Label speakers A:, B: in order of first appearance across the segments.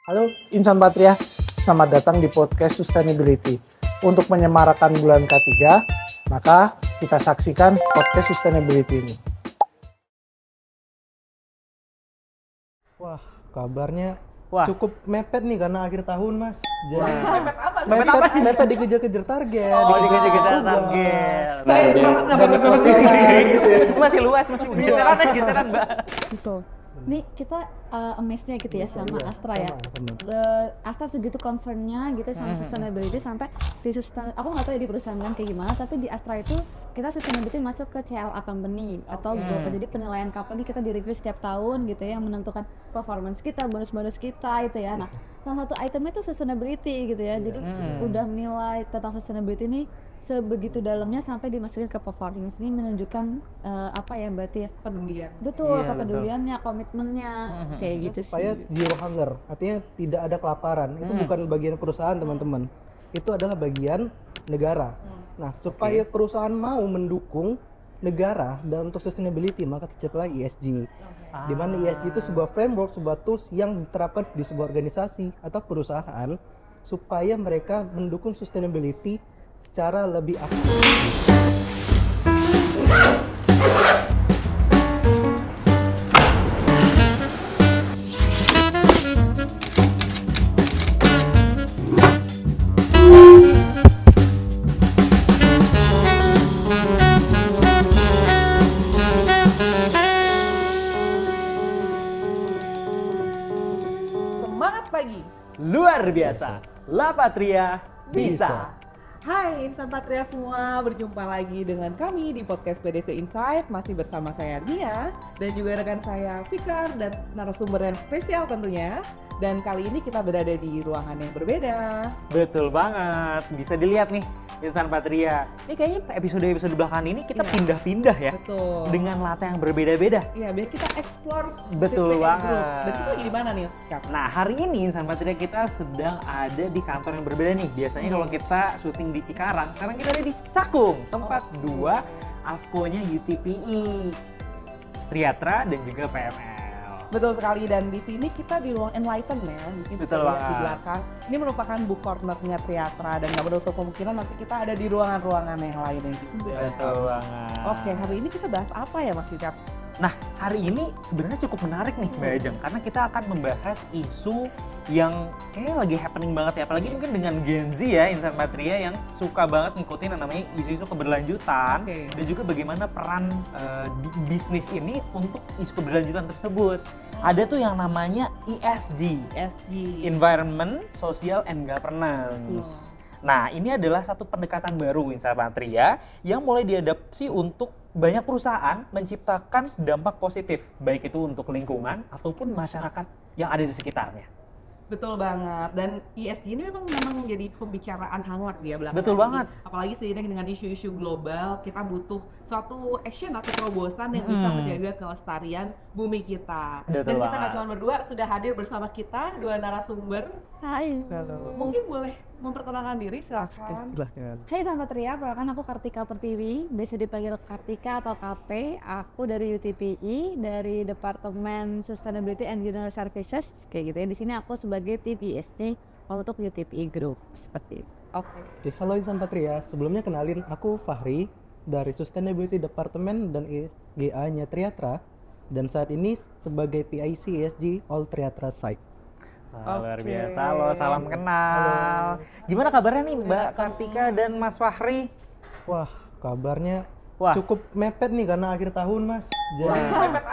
A: Halo Insan Patria, selamat datang di podcast Sustainability. Untuk menyemarakan bulan K3, maka kita saksikan podcast Sustainability ini.
B: Wah, kabarnya
C: Wah.
B: cukup mepet nih karena akhir tahun, Mas. Jadi
D: Mepet apa?
B: mepet dikejar-kejar target.
C: Oh, dikejar-kejar target.
D: Saya maksud nggak mepet.
C: Masih luas, mesti geseran, Mbak.
E: Gitu. Nih kita amaze-nya gitu ya sama Astra ya. Astra segitu concern-nya gitu sama sustainability sampai di aku nggak tahu ya di perusahaan lain kayak gimana, tapi di Astra itu kita sustainability masuk ke CLA company atau jadi penilaian company kita di review setiap tahun gitu ya, yang menentukan performance kita, bonus-bonus kita itu ya. Nah, salah satu itemnya itu sustainability gitu ya. Jadi udah menilai tentang sustainability ini sebegitu dalamnya sampai dimasukin ke performance. Ini menunjukkan apa ya berarti ya?
D: Pedulian.
E: Betul,
C: Iya,
E: kepeduliannya, komitmennya kayak gitu sih.
B: Supaya zero hunger, artinya tidak ada kelaparan. Itu bukan bagian perusahaan, teman-teman. Itu adalah bagian negara. Nah, supaya perusahaan mau mendukung negara dan untuk sustainability, maka terciptalah ESG. Di mana ESG itu sebuah framework, sebuah tools yang diterapkan di sebuah organisasi atau perusahaan supaya mereka mendukung sustainability secara lebih aktif.
D: Semangat pagi.
C: Luar biasa. La Patria bisa.
D: Hai Insan Patria semua, berjumpa lagi dengan kami di podcast PDC Insight. Masih bersama saya Nia dan juga rekan saya Fikar dan narasumber yang spesial tentunya. Dan kali ini kita berada di ruangan yang berbeda.
C: Betul banget. Bisa dilihat nih Insan Patria. Ini kayaknya episode belakangan ini kita
D: Iya.
C: pindah-pindah ya.
D: Betul.
C: Dengan latar yang berbeda-beda.
D: Iya, biar kita explore
C: Betul
D: BPM
C: banget.
D: Group. Dan kita lagi di mana nih, Kak?
C: Nah, hari ini Insan Patria kita sedang ada di kantor yang berbeda nih. Biasanya kalau kita syuting di Cikarang, sekarang kita ada di Cakung, tempat 2 AFCO-nya UTPI, Triatra dan juga PML.
D: Betul sekali, dan di sini kita di ruang Enlighten ya, mungkin bisa
C: Betul
D: lihat di
C: banget.
D: belakang. Ini merupakan book corner-nya Triatra dan nggak menutup kemungkinan nanti kita ada di ruangan-ruangan yang lainnya juga.
C: Betul banget.
D: Oke, hari ini kita bahas apa ya Mas Yucat?
C: Nah, hari ini sebenarnya cukup menarik nih Mbak Ajeng, karena kita akan membahas isu yang kayaknya lagi happening banget ya, apalagi mungkin dengan Gen Z ya, Insan Patria yang suka banget ngikutin yang namanya isu-isu keberlanjutan.
D: Oke.
C: Dan juga bagaimana peran bisnis ini untuk isu keberlanjutan tersebut. Ada tuh yang namanya ESG,
D: ESG.
C: Environment, Social, and Governance. Nah, ini adalah satu pendekatan baru Insan Patria yang mulai diadopsi untuk banyak perusahaan menciptakan dampak positif, baik itu untuk lingkungan ataupun masyarakat yang ada di sekitarnya.
D: Betul banget, dan ESG ini memang menjadi pembicaraan hangat ya belakangan
C: Betul
D: ini.
C: banget.
D: Apalagi seiring dengan isu-isu global, kita butuh suatu action atau terobosan yang bisa menjaga kelestarian bumi kita.
C: Betul
D: Dan kita
C: banget.
D: nggak cuma berdua, sudah hadir bersama kita 2 narasumber.
E: Hai.
D: Mungkin boleh memperkenalkan diri, silakan.
E: Hai Insan Patria, perkenalkan aku Kartika Pertiwi, biasa dipanggil Kartika atau KP. Aku dari UTPI, dari Departemen Sustainability and General Services, kayak gitu ya. Di sini aku sebagai tim ESG untuk UTPI Group, seperti itu.
D: Oke.
B: Oke, halo Insan Patria. Sebelumnya kenalin, aku Fahri dari Sustainability Department dan EGA-nya Triatra, dan saat ini sebagai PIC ESG All Triatra Site.
C: Luar
D: Oke.
C: biasa, halo, salam kenal. Gimana kabarnya nih Mbak Kartika dan Mas Fahri?
B: Wah, kabarnya
C: Wah.
B: cukup mepet nih karena akhir tahun, Mas. Jadi
D: Mepet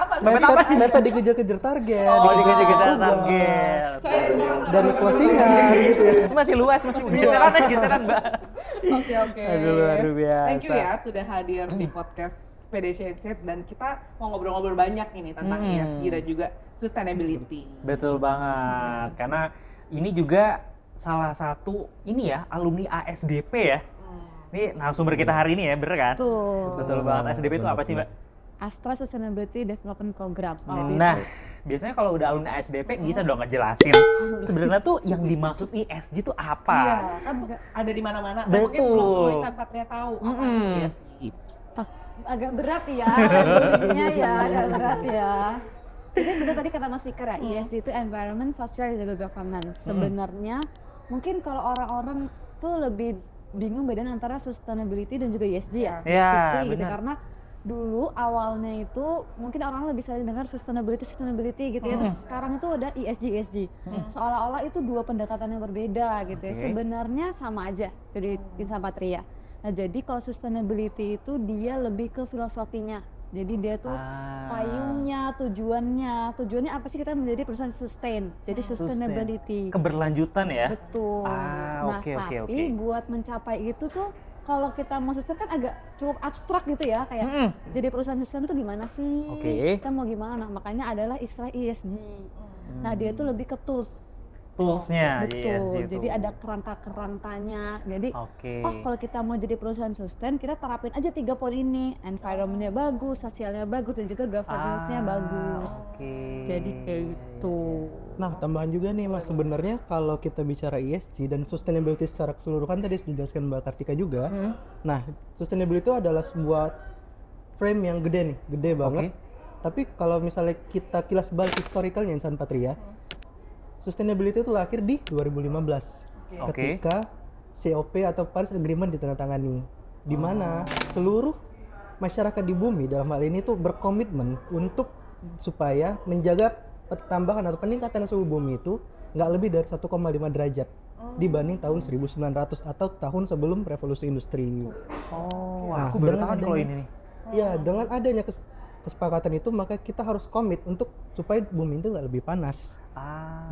D: apa?
B: mepet dikejar-kejar target.
C: Oh, dikejar-kejar
B: tugas,
C: target.
D: Saya
B: dan closingan gitu ya.
C: Ini masih luas, mesti geseran Mbak.
D: Oke.
C: Aduh, luar biasa.
D: Thank you ya sudah hadir di podcast PDC Insight, dan kita mau ngobrol-ngobrol banyak ini tentang ESG dan juga sustainability.
C: Betul banget, karena ini juga salah satu ini ya, alumni ASDP ya. Ini narasumber kita hari ini ya, bener kan?
E: Tuh,
C: Betul banget. ASDP itu apa sih Mbak?
E: Astra Sustainability Development Program.
C: Nah, biasanya kalau udah alumni ASDP bisa dong ngejelasin sebenarnya tuh yang dimaksud ESG itu
D: Iya,
C: apa?
D: kan tuh ada di mana-mana.
C: Betul.
D: Mungkin belum semua Insan Patria tahu apa ESG.
E: agak berat ya, ngomongnya ya agak berat ya. Jadi betul tadi kata Mas Fikar ya, ESG itu environment, social, dan juga governance. Sebenarnya mungkin kalau orang-orang tuh lebih bingung bedanya antara sustainability dan juga ESG ya.
C: Iya,
E: Gitu,
C: benar.
E: karena dulu awalnya itu mungkin orang lebih sering dengar sustainability gitu ya. Terus sekarang itu ada ESG. Seolah-olah itu dua pendekatan yang berbeda gitu ya.
C: Oke.
E: Sebenarnya sama aja dari Insan Patria. Nah, jadi kalau sustainability itu dia lebih ke filosofinya. Jadi dia tuh payungnya, tujuannya apa sih kita menjadi perusahaan sustain. Jadi sustainability.
C: Keberlanjutan ya.
E: Betul. Nah,
C: Oke.
E: tapi buat mencapai itu tuh kalau kita mau sustain kan agak cukup abstrak gitu ya, kayak jadi perusahaan sustain itu gimana sih?
C: Oke.
E: Kita mau gimana? Makanya adalah istilah ESG. Nah, dia itu lebih ke
C: Toolsnya,
E: betul.
C: ESG itu.
E: Jadi ada kerangka-kerangkanya. Jadi,
C: Oke.
E: kalau kita mau jadi perusahaan sustain, kita terapin aja 3 poin ini. Environment-nya bagus, sosialnya bagus, dan juga governance-nya bagus.
C: Oke.
E: Jadi kayak gitu.
B: Nah, tambahan juga nih Mas, sebenarnya kalau kita bicara ESG dan sustainability secara keseluruhan tadi sudah dijelaskan Mbak Kartika juga. Nah, sustainability itu adalah sebuah frame yang gede nih, gede banget. Tapi kalau misalnya kita kilas balik historicalnya Insan Patria, sustainability itu lahir di 2015 ketika COP atau Paris Agreement ditandatangani, di mana seluruh masyarakat di bumi dalam hal ini tuh berkomitmen untuk supaya menjaga pertambahan atau peningkatan suhu bumi itu nggak lebih dari 1,5 derajat dibanding tahun 1900 atau tahun sebelum revolusi industri.
C: Aku baru tahu nih kalau ini nih.
B: Ya, dengan adanya kesepakatan itu maka kita harus komit untuk supaya bumi itu nggak lebih panas.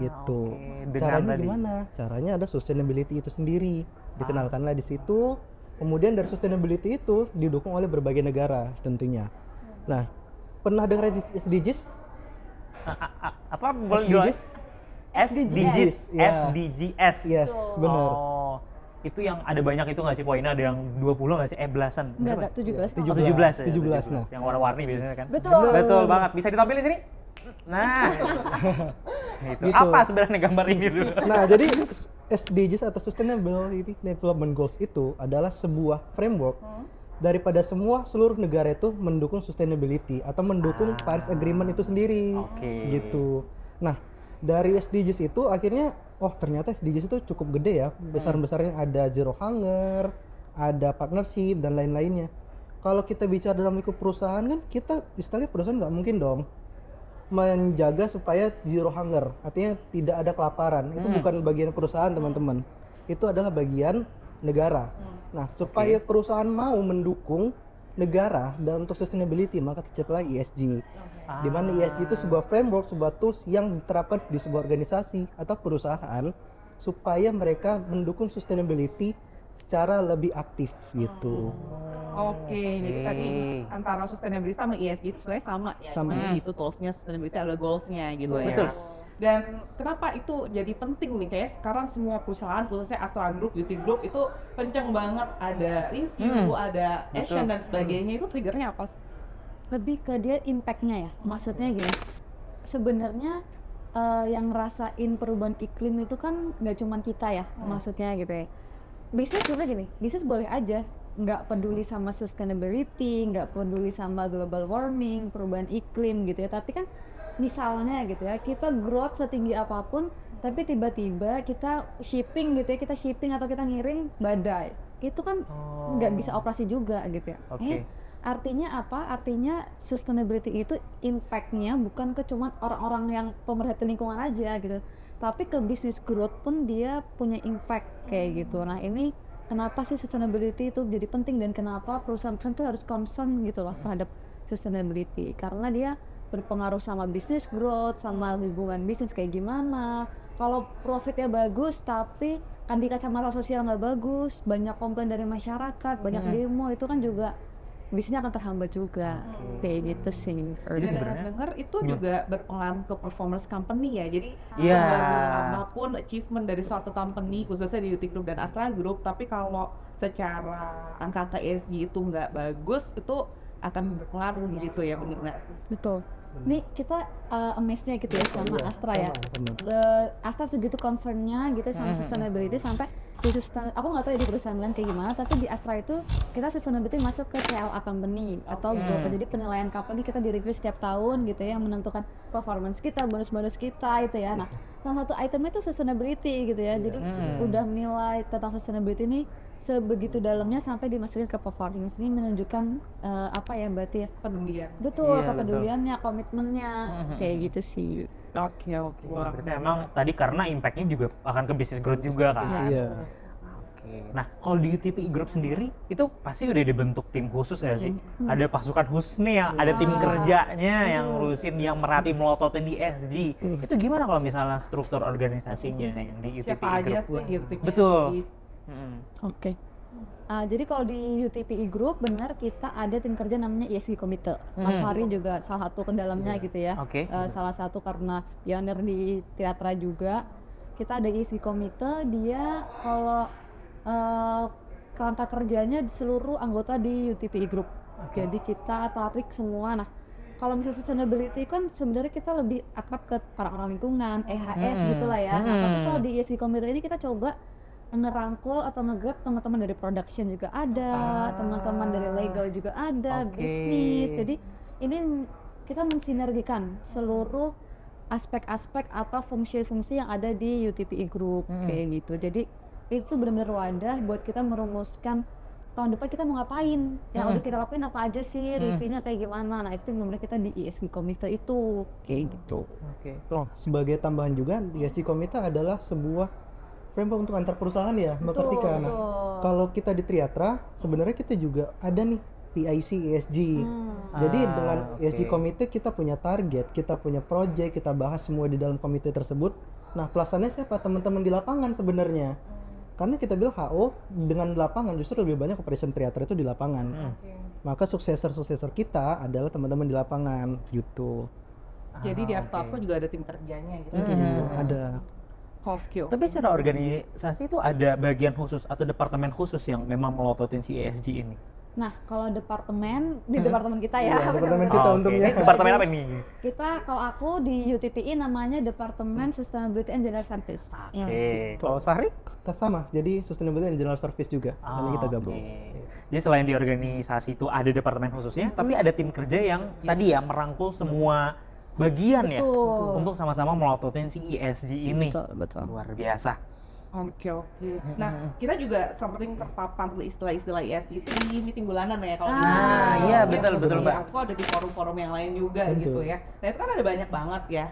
B: Gitu.
C: Dengan
B: Caranya
C: tadi.
B: gimana? Caranya ada sustainability itu sendiri. Dikenalkanlah di situ. Kemudian dari sustainability itu didukung oleh berbagai negara tentunya. Nah, pernah dengar SDGs?
C: Apa boleh jual? SDGs.
B: Ya.
C: SDGs.
B: Yes, benar.
C: Oh, itu yang ada banyak itu nggak sih poinnya? Ada yang 20 nggak sih? Belasan.
E: Enggak, 17.
C: Oh, 17 ya?
B: 17, nah.
C: Yang warna-warni biasanya kan?
E: Betul.
C: Betul banget. Bisa ditampilin sini? Nah. Itu.
B: Gitu.
C: Apa sebenarnya gambar ini dulu?
B: Nah, jadi SDGs atau Sustainable Development Goals itu adalah sebuah framework daripada seluruh negara itu mendukung sustainability atau mendukung Paris Agreement itu sendiri.
C: Oke.
B: Gitu. Nah, dari SDGs itu akhirnya ternyata SDGs itu cukup gede ya. Besar-besarnya ada zero hunger, ada partnership dan lain-lainnya. Kalau kita bicara dalam lingkup perusahaan kan kita istilahnya perusahaan nggak mungkin dong menjaga supaya zero hunger, artinya tidak ada kelaparan. Itu bukan bagian perusahaan teman-teman, itu adalah bagian negara. Nah, supaya perusahaan mau mendukung negara dan untuk sustainability maka terciptalah ESG. Di mana ESG itu sebuah framework, sebuah tools yang diterapkan di sebuah organisasi atau perusahaan supaya mereka mendukung sustainability secara lebih aktif gitu.
D: Oke, jadi tadi antara sustainability sama ESG itu sebenarnya sama ya.
B: Sama.
D: Itu toolsnya sustainability ada goalsnya gitu ya.
C: Betul.
D: Dan kenapa itu jadi penting nih? Kayak sekarang semua perusahaan, khususnya Astra Group, Beauty Group itu kenceng banget ada review, ada action dan sebagainya. Itu triggernya apa sih?
E: Lebih ke dia impact-nya ya. Maksudnya gini, sebenarnya yang ngerasain perubahan iklim itu kan nggak cuma kita ya, maksudnya gitu ya. Bisnis sebenarnya gini, bisnis boleh aja nggak peduli sama sustainability, nggak peduli sama global warming, perubahan iklim gitu ya. Tapi kan misalnya gitu ya, kita growth setinggi apapun, tapi tiba-tiba kita shipping gitu ya, kita shipping atau kita ngiring badai, itu kan nggak bisa operasi juga gitu ya.
C: Oke.
E: Artinya apa? Artinya sustainability itu impact-nya bukan ke cuman orang-orang yang pemerhati lingkungan aja gitu, tapi ke bisnis growth pun dia punya impact kayak gitu. Nah, ini kenapa sih sustainability itu jadi penting dan kenapa perusahaan-perusahaan itu harus concern gitu loh terhadap sustainability, karena dia berpengaruh sama bisnis growth, sama hubungan bisnis kayak gimana. Kalau profitnya bagus tapi kan di kacamata sosial nggak bagus, banyak komplain dari masyarakat, banyak demo, itu kan juga bisnisnya akan terhambat juga. Kayak gitu sih.
C: Jadi sebenarnya
D: dengar itu juga berpengaruh ke performance company ya. Jadi
C: Iya.
D: sebagus apapun achievement dari suatu company, khususnya di Beauty Group dan Astra Group, tapi kalau secara angka ESG itu nggak bagus, itu akan berpengaruh gitu ya, bener nggak sih?
E: Betul. Nih kita amazed-nya gitu ya sama Astra ya.
B: Sama.
E: Astra segitu concern-nya gitu sama sustainability sampai aku nggak tahu ya di perusahaan lain kayak gimana, tapi di Astra itu kita sustainability masuk ke CLA company atau Global. Jadi penilaian company kita di review setiap tahun gitu ya, yang menentukan performance kita, bonus-bonus kita itu ya. Nah, salah satu itemnya itu sustainability gitu ya. Jadi udah menilai tentang sustainability ini sebegitu dalamnya sampai dimasukin ke performance. Ini menunjukkan apa ya berarti ya?
D: Pedulian.
E: Betul,
C: Iya,
E: kepeduliannya, komitmennya kayak gitu sih.
D: Oke.
C: Wah, berarti emang tadi karena impact-nya juga akan ke business growth juga kan.
B: Iya.
C: Oke. Nah, kalau di UTPI Group sendiri itu pasti udah dibentuk tim khusus ya sih? Ada pasukan khusus nih yang ada tim kerjanya yang ngurusin, yang merhati melototin di ESG. Itu gimana kalau misalnya struktur organisasinya yang di UTPI
D: Siapa aja
C: Group?
D: sih gitu.
C: Betul.
E: Oke. Jadi kalau di UTPI Group benar kita ada tim kerja namanya ESG Committee. Mas Fahri juga salah satu ke dalamnya gitu ya.
C: Oke.
E: Salah satu karena pionir di teatra juga. Kita ada ESG Committee, dia kalau kerangka kerjanya di seluruh anggota di UTPI Group. Jadi kita tarik semua. Nah, kalau misalnya sustainability kan sebenarnya kita lebih akrab ke orang-orang lingkungan, EHS gitulah ya. Nah, tapi kalau di ESG Committee ini kita coba ngerangkul atau nge-grab teman-teman dari production juga ada, teman-teman dari legal juga ada, bisnis. Jadi ini kita mensinergikan seluruh aspek-aspek atau fungsi-fungsi yang ada di UTPI Group kayak gitu. Jadi itu benar-benar wadah buat kita merumuskan tahun depan kita mau ngapain, yang udah kita lakuin apa aja sih, reviewnya kayak gimana. Nah itu benar-benar kita di ESG Committee itu kayak gitu.
B: Oke. Loh, sebagai tambahan juga ESG Committee adalah sebuah framework untuk antar perusahaan ya, Mbak Kartika. Nah, kalau kita di Triatra sebenarnya kita juga ada nih PIC ESG. Jadi dengan ESG Committee kita punya target, kita punya project, kita bahas semua di dalam komite tersebut. Nah, pelaksanaannya siapa? Teman-teman di lapangan sebenarnya. Karena kita bilang HO dengan lapangan justru lebih banyak operation Triatra itu di lapangan. Maka suksesor kita adalah teman-teman di lapangan gitu.
D: Jadi di Aftafo juga ada tim kerjanya gitu.
B: Ada.
D: Oke.
C: Tapi secara organisasi itu ada bagian khusus atau departemen khusus yang memang melototin si ESG ini?
E: Nah kalau departemen, di departemen kita ya.
B: Iya, departemen kita untungnya.
C: Ini departemen apa nih?
E: Kita, kalau aku di UTPI namanya Departemen Sustainability and General Service.
C: Oke. Kalau Mas Fahri?
B: Kita sama, jadi Sustainability and General Service juga. Karena kita gabung.
C: Jadi selain di organisasi itu ada departemen khususnya, tapi ada tim kerja yang tadi ya merangkul semua bagian ya untuk sama-sama melototin si ESG ini.
E: Betul.
C: Luar biasa.
D: Oke. Nah, kita juga sering terpapar istilah-istilah ESG itu di meeting bulanan ya kalau
C: iya, betul, Mbak.
D: Aku ada di forum-forum yang lain juga gitu ya. Nah, itu kan ada banyak banget ya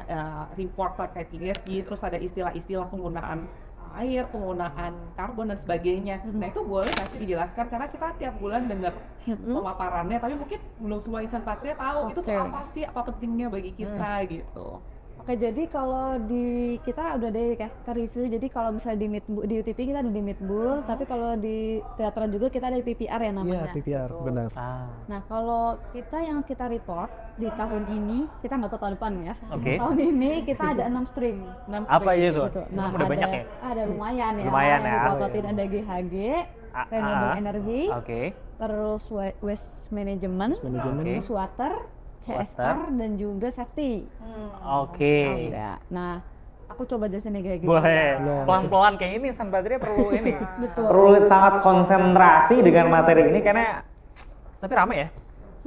D: report terkait ESG, terus ada istilah-istilah penggunaan air, penggunaan karbon dan sebagainya. Nah, itu boleh nggak sih dijelaskan, karena kita tiap bulan dengar pemaparannya, tapi mungkin belum semua insan patria tahu itu tuh apa sih, apa pentingnya bagi kita gitu.
E: Oke, jadi kalau di kita udah ada ya ke review. Jadi kalau misalnya di UTP kita ada di Midbull, tapi kalau di teater juga kita ada di PPR ya namanya.
B: Iya, PPR,
E: gitu.
B: benar.
E: Nah, kalau kita yang kita report di tahun ini, kita nggak tahu tahun depan ya.
C: Oke.
E: Tahun ini kita ada 6 stream.
C: Apa aja itu?
E: Gitu. Nah,
C: Udah banyak ya?
E: Ada lumayan ya.
C: Lumayan ya.
E: Dipototin ada GHG, renewable energy, terus waste management, terus water, CSR dan juga safety.
C: Oke.
E: Nah, aku coba jelasin nih GHG.
C: Boleh. Pelan-pelan kayak ini San Patria perlu ini.
E: Betul.
C: Perlu sangat konsentrasi dengan materi ini karena tapi rame ya.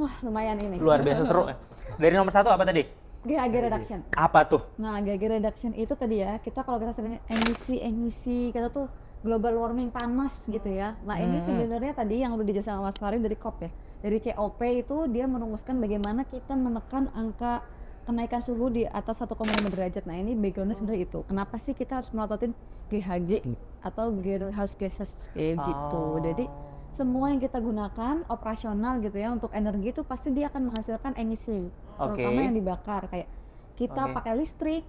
E: Wah, lumayan ini.
C: Luar biasa seru. Dari nomor 1 apa tadi?
E: GHG reduction.
C: Apa tuh?
E: Nah, GHG reduction itu tadi ya, kita kalau kita sering emisi kita tuh global warming panas gitu ya. Nah, ini sebenarnya tadi yang udah dijelasin sama Mas Fahri dari COP ya. Dari COP itu dia merumuskan bagaimana kita menekan angka kenaikan suhu di atas 1,5 derajat. Nah, ini backgroundnya sebenarnya itu. Kenapa sih kita harus melototin GHG atau greenhouse gases kayak gitu. Jadi semua yang kita gunakan operasional gitu ya untuk energi itu pasti dia akan menghasilkan emisi, terutama yang dibakar kayak kita pakai listrik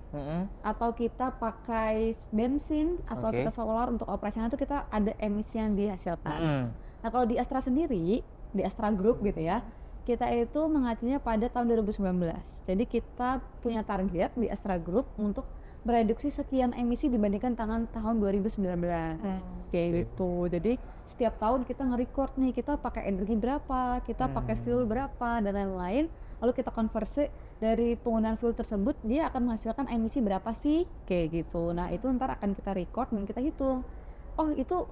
E: atau kita pakai bensin atau kita solar untuk operasional itu kita ada emisi yang dihasilkan. Nah, kalau di Astra sendiri, di Astra Group gitu ya, kita itu mengacunya pada tahun 2019. Jadi kita punya target di Astra Group untuk mereduksi sekian emisi dibandingkan tahun 2019. Kayak gitu. Jadi setiap tahun kita nge-record nih, kita pakai energi berapa, kita pakai fuel berapa dan lain-lain. Lalu kita konversi dari penggunaan fuel tersebut, dia akan menghasilkan emisi berapa sih, kayak gitu. Nah, itu ntar akan kita record dan kita hitung. oh itu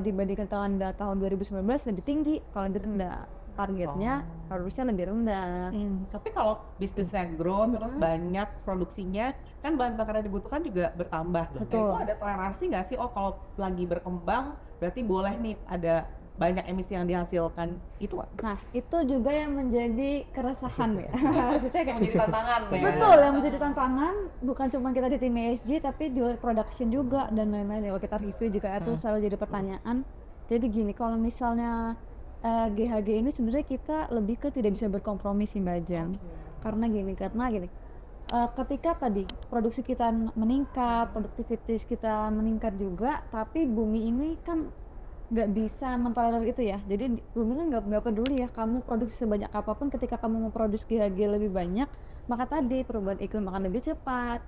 E: dibandingkan tahun 2019 lebih tinggi, kalau lebih rendah targetnya harusnya lebih rendah.
D: Tapi kalau bisnisnya grow terus banyak produksinya, kan bahan bakar yang dibutuhkan juga bertambah.
E: Betul.
D: Nah, itu ada toleransi nggak sih? Oh kalau lagi berkembang berarti boleh nih ada banyak emisi yang dihasilkan gitu, Wak?
E: Nah itu juga yang menjadi keresahan ya. Maksudnya kayak
D: Menjadi tantangan ya.
E: betul, yang menjadi tantangan bukan cuma kita di tim ESG tapi di production juga dan lain-lain. Kalau kita review juga itu selalu jadi pertanyaan. Jadi gini, kalau misalnya GHG ini sebenarnya kita lebih ke tidak bisa berkompromi sih Mbak Ajeng. Karena gini, ketika tadi produksi kita meningkat, produktivitas kita meningkat juga, tapi bumi ini kan nggak bisa mentolerir itu ya. Jadi bumi kan nggak peduli ya kamu produksi sebanyak apapun, ketika kamu mau produksi GHG lebih banyak, maka tadi perubahan iklim akan lebih cepat,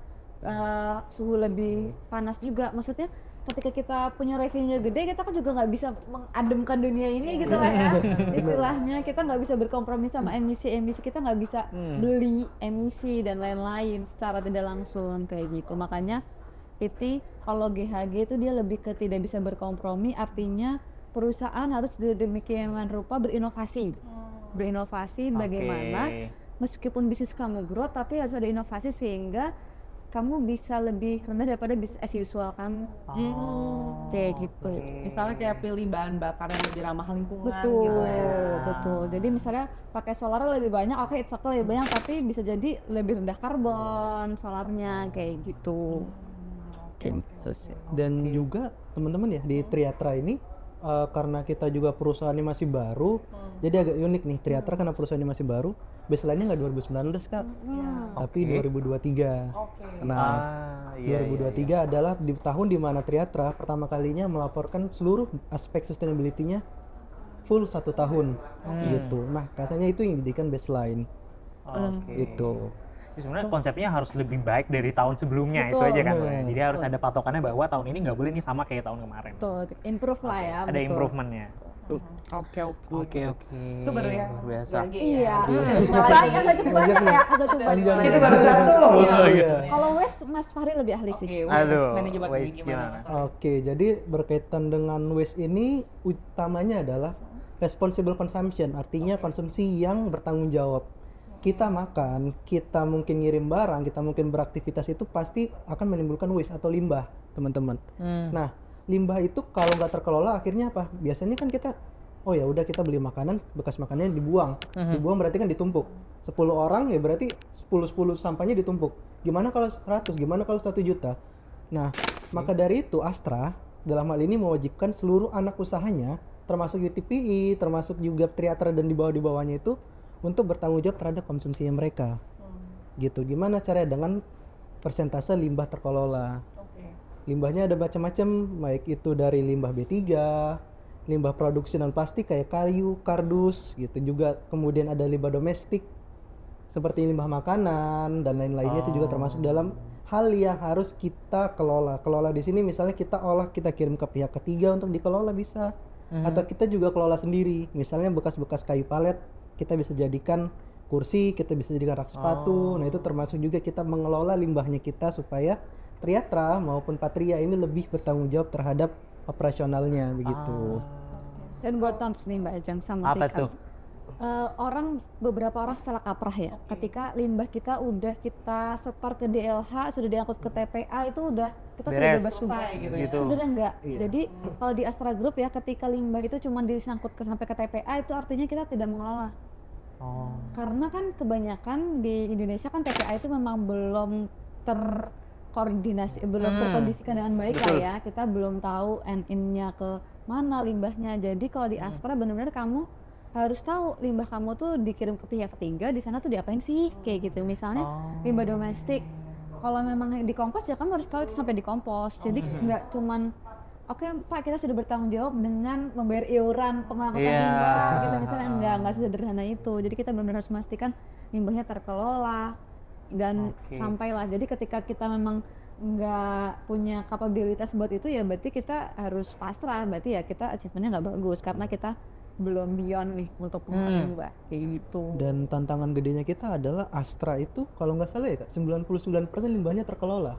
E: suhu lebih panas juga. Maksudnya ketika kita punya revenue gede, kita kan juga nggak bisa mengademkan dunia ini gitu lah ya. Istilahnya kita nggak bisa berkompromi sama emisi, kita nggak bisa beli emisi dan lain-lain secara tidak langsung kayak gitu. Makanya itu kalau GHG itu dia lebih ke tidak bisa berkompromi, artinya perusahaan harus demikian rupa berinovasi. Bagaimana meskipun bisnis kamu growth tapi harus ada inovasi sehingga kamu bisa lebih rendah daripada bisnis as usual kamu. Kayak gitu.
D: Misalnya kayak pilih bahan bakar yang lebih ramah lingkungan
E: Betul,
D: gitu ya.
E: betul. Jadi misalnya pakai solar lebih banyak, oke, it's okay lebih banyak, tapi bisa jadi lebih rendah karbon solarnya kayak gitu. Gitu sih.
B: Dan juga teman-teman ya di Triatra ini karena kita juga perusahaannya masih baru, jadi agak unik nih Triatra karena perusahaannya masih baru, baseline-nya nggak 2019 Kak, tapi 2023. Nah, 2023 adalah di tahun di mana Triatra pertama kalinya melaporkan seluruh aspek sustainability-nya full 1 tahun gitu. Nah, katanya itu yang dijadikan baseline gitu.
C: Sebenarnya konsepnya harus lebih baik dari tahun sebelumnya.
E: Betul.
C: Itu aja kan. Jadi harus ada patokannya bahwa tahun ini nggak boleh nih sama kayak tahun kemarin.
E: Tuh, improve lah ya.
C: Ada improvementnya.
D: Oke. Itu baru ya.
C: Luar biasa.
E: Iya. Banyak agak cukup banyak ya, agak cukup banyak.
D: Itu baru satu.
E: Kalau waste Mas Fahri lebih ahli sih.
C: Aduh,
D: manajemen ini
C: waste
D: gimana?
B: Oke, jadi berkaitan dengan waste ini utamanya adalah responsible consumption, artinya konsumsi yang bertanggung jawab. Kita makan, kita mungkin ngirim barang, kita mungkin beraktivitas itu pasti akan menimbulkan waste atau limbah, teman-teman. Nah, limbah itu kalau nggak terkelola akhirnya apa? Biasanya kan kita, oh ya udah kita beli makanan, bekas makanannya dibuang. Dibuang berarti kan ditumpuk. 10 orang ya berarti 10 sampahnya ditumpuk. Gimana kalau 100? Gimana kalau 1 juta? Nah, maka dari itu Astra dalam hal ini mewajibkan seluruh anak usahanya, termasuk UTPI, termasuk juga Triatra dan di bawahnya itu untuk bertanggung jawab terhadap konsumsinya mereka. Gitu. Gimana caranya? Dengan persentase limbah terkelola. Limbahnya ada macam-macam, baik itu dari limbah B3, limbah produksi non plastik kayak kayu, kardus gitu. Juga kemudian ada limbah domestik seperti limbah makanan dan lain-lainnya itu juga termasuk dalam hal yang harus kita kelola. Kelola di sini misalnya kita olah, kita kirim ke pihak ketiga untuk dikelola bisa. Atau kita juga kelola sendiri. Misalnya bekas-bekas kayu palet kita bisa jadikan kursi, kita bisa jadikan rak sepatu. Nah itu termasuk juga kita mengelola limbahnya kita supaya Triatra maupun Patria ini lebih bertanggung jawab terhadap operasionalnya begitu.
E: Dan gue tons nih Mbak Ajeng sama
C: Apa
E: Tika.
C: tuh?
E: Beberapa orang salah kaprah ya. Ketika limbah kita udah kita setor ke DLH, sudah diangkut ke TPA, itu udah kita sudah
C: Beres.
E: bebas tugas.
C: Gitu.
E: Sudah enggak. Jadi kalau di Astra Group ya, ketika limbah itu cuma disangkut sampai ke TPA, itu artinya kita tidak mengelola. Karena kan kebanyakan di Indonesia kan TPA itu memang belum terkoordinasi, belum terkondisikan dengan baik lah ya. Kita belum tahu end-nya ke mana limbahnya. Jadi kalau di Astra benar-benar kamu harus tahu limbah kamu tuh dikirim ke pihak ketiga, di sana tuh diapain sih kayak gitu. Misalnya limbah domestik, kalau memang dikompos ya kamu harus tahu itu sampai dikompos. Jadi nggak cuman oke Pak kita sudah bertanggung jawab dengan membayar iuran pengangkutan limbah gitu, misalnya nggak sederhana itu. Jadi kita benar-benar harus memastikan limbahnya terkelola dan sampailah. Jadi ketika kita memang nggak punya kapabilitas buat itu ya berarti kita harus pasrah, berarti ya kita achievementnya nggak bagus karena kita belum beyond nih untuk pengelolaan limbah kayak gitu.
B: Dan tantangan gedenya kita adalah Astra itu kalau nggak salah ya Kak, 99% limbahnya terkelola.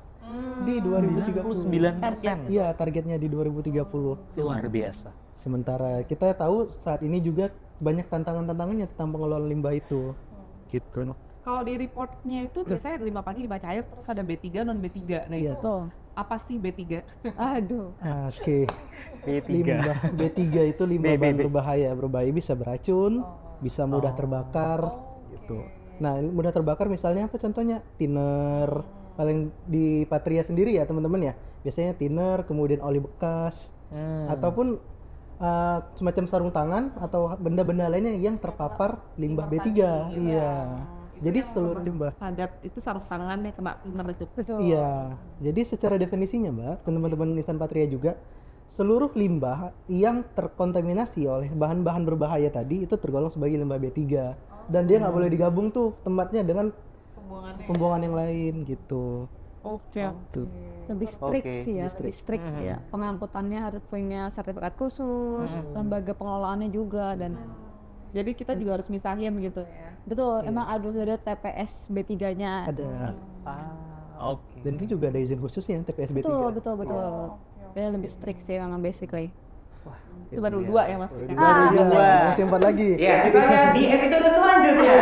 B: di 2030.
C: 99%.
B: Iya, targetnya di 2030.
C: Luar biasa.
B: Sementara kita tahu saat ini juga banyak tantangannya tentang pengelolaan limbah itu. Gitu.
D: Kalau di reportnya itu biasanya 5 pagi 5 cair, terus ada B3 non B3. Nah
B: Iya.
D: itu
E: Tuh.
D: apa sih B3?
E: Aduh.
B: Oke.
C: B3.
B: Limbah B3 itu limbah
C: B.
B: bahan berbahaya. Berbahaya bisa beracun, bisa mudah terbakar gitu. Nah, ini mudah terbakar misalnya apa contohnya? Thinner. Paling di Patria sendiri ya, teman-teman ya. Biasanya thinner, kemudian oli bekas ataupun semacam sarung tangan atau benda-benda lainnya yang terpapar limbah B3. Iya. Jadi seluruh limbah.
D: Padat itu sarung tangan yang kena thinner itu.
E: Betul.
B: Iya. Jadi secara definisinya, Mbak, teman-teman Insan Patria juga, seluruh limbah yang terkontaminasi oleh bahan-bahan berbahaya tadi itu tergolong sebagai limbah B3. Dan dia nggak boleh digabung tuh tempatnya dengan pembuangan yang lain gitu.
D: Oke.
B: Tuh.
E: Lebih strict
C: Oke,
E: sih ya, lebih strict ya. Pengangkutannya harus punya sertifikat khusus, lembaga pengelolaannya juga dan
D: Jadi kita juga harus misahin gitu ya.
E: betul emang ada TPS B3-nya.
B: Ada.
C: Oke.
B: Dan itu juga ada izin khususnya TPS B3.
E: Betul. Dia lebih strict sih memang basically.
D: Itu baru 2 ya Mas Fikar.
B: Masih 4 lagi.
C: Ya, sisanya di episode selanjutnya.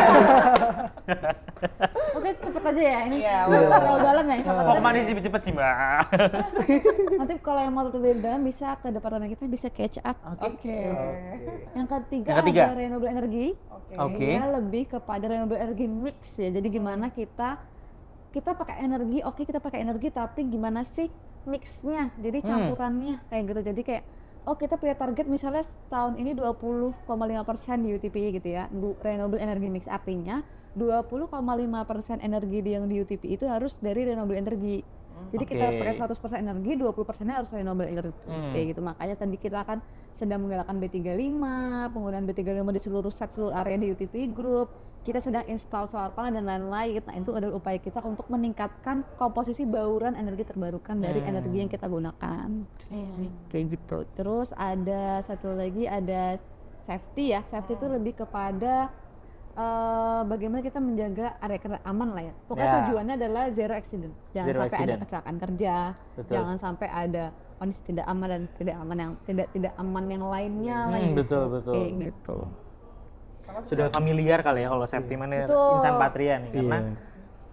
E: Oke, cepet aja ya ini.
D: Iya,
E: Nggak usah terlalu dalam ya.
C: Kok manis cepet-cepet sih, Mbak?
E: Nanti kalau yang mau lebih dalam bisa ke departemen kita, bisa catch up.
D: Oke.
E: Yang ketiga,
C: Yang ketiga.
E: ada renewable energy.
C: Oke.
E: Dia lebih kepada renewable energy mix ya. Jadi gimana kita pakai energi, oke kita pakai energi, tapi gimana sih mixnya? Jadi campurannya kayak gitu. Jadi kayak kita punya target misalnya tahun ini 20,5% di UTP gitu ya. Renewable energy mix artinya 20,5% energi yang di UTP itu harus dari renewable energy. Jadi kita pakai 100% energi, 20%-nya harus renewable energy. Kayak gitu. Makanya tadi kita akan sedang menggalakkan B35, penggunaan B35 di seluruh area di UTP Group. Kita sedang install solar panel dan lain-lain. Nah, itu adalah upaya kita untuk meningkatkan komposisi bauran energi terbarukan dari energi yang kita gunakan. Kayak gitu. Terus ada satu lagi, ada safety ya. Safety itu lebih kepada bagaimana kita menjaga area kerja aman lah ya. Pokoknya tujuannya adalah zero accident. Jangan
C: Zero
E: sampai
C: accident.
E: ada kecelakaan kerja.
C: Betul.
E: Jangan sampai ada kondisi tidak aman dan tidak aman yang lainnya lah gitu.
C: Betul.
E: Kayak gitu.
C: Sudah familiar kali ya kalau safety man
E: Betul.
C: Insan Patria nih, karena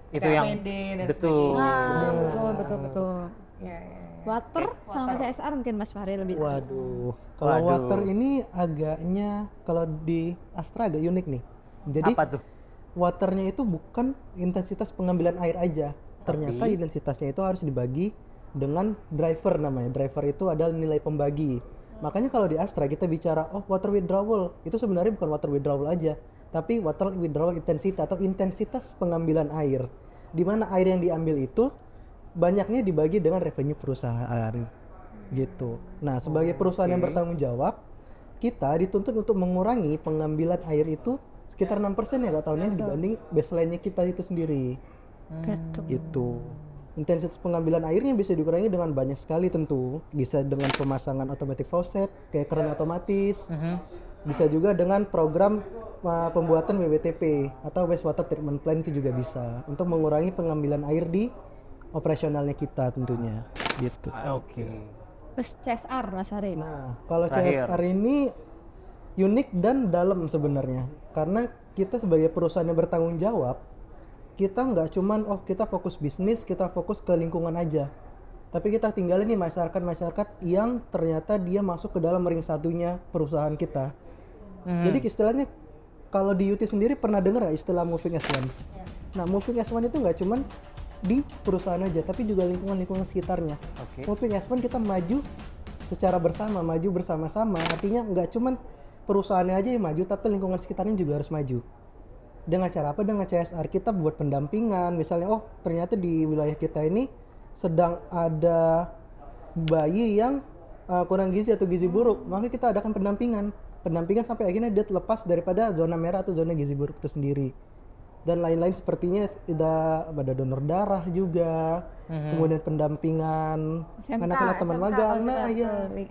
C: itu yang
D: APD dan
C: betul.
E: Betul.
D: Ya.
E: Water sama CSR mungkin Mas Fahri lebih.
B: Waduh. Kalau water ini agaknya kalau di Astra agak unik nih. Jadi
C: Apa tuh?
B: waternya itu bukan intensitas pengambilan air aja. Ternyata intensitasnya itu harus dibagi dengan driver namanya. Driver itu adalah nilai pembagi. Makanya kalau di Astra kita bicara water withdrawal, itu sebenarnya bukan water withdrawal aja, tapi water withdrawal intensity atau intensitas pengambilan air. Di mana air yang diambil itu banyaknya dibagi dengan revenue perusahaan. Gitu. Nah, sebagai perusahaan yang bertanggung jawab, kita dituntut untuk mengurangi pengambilan air itu sekitar 6% ya Kak tahunnya dibanding baseline-nya kita itu sendiri. Gitu. Intensitas pengambilan airnya bisa dikurangi dengan banyak sekali tentu. Bisa dengan pemasangan automatic faucet, kayak keran otomatis. Bisa juga dengan program pembuatan WWTP atau wastewater treatment plant itu juga bisa. Untuk mengurangi pengambilan air di operasionalnya kita tentunya. Gitu.
C: Oke.
E: Terus CSR Mas Fahri.
B: Nah, kalau
C: Terakhir.
B: CSR ini unik dan dalam sebenarnya. Karena kita sebagai perusahaan yang bertanggung jawab, kita nggak cuman kita fokus bisnis, kita fokus ke lingkungan aja. Tapi kita tinggalin nih masyarakat-masyarakat yang ternyata dia masuk ke dalam ring satunya perusahaan kita. Jadi istilahnya kalau di UT sendiri pernah dengar nggak istilah moving as one? Nah, moving as one itu nggak cuman di perusahaan aja, tapi juga lingkungan-lingkungan sekitarnya. Moving as one kita maju secara bersama, maju bersama-sama. Artinya nggak cuman perusahaannya aja yang maju, tapi lingkungan sekitarnya juga harus maju. Dengan cara apa? Dengan CSR kita buat pendampingan. Misalnya, ternyata di wilayah kita ini sedang ada bayi yang kurang gizi atau gizi buruk, maka kita adakan pendampingan sampai akhirnya dia terlepas daripada zona merah atau zona gizi buruk itu sendiri. Dan lain-lain sepertinya ada donor darah juga, kemudian pendampingan anak-anak teman magang,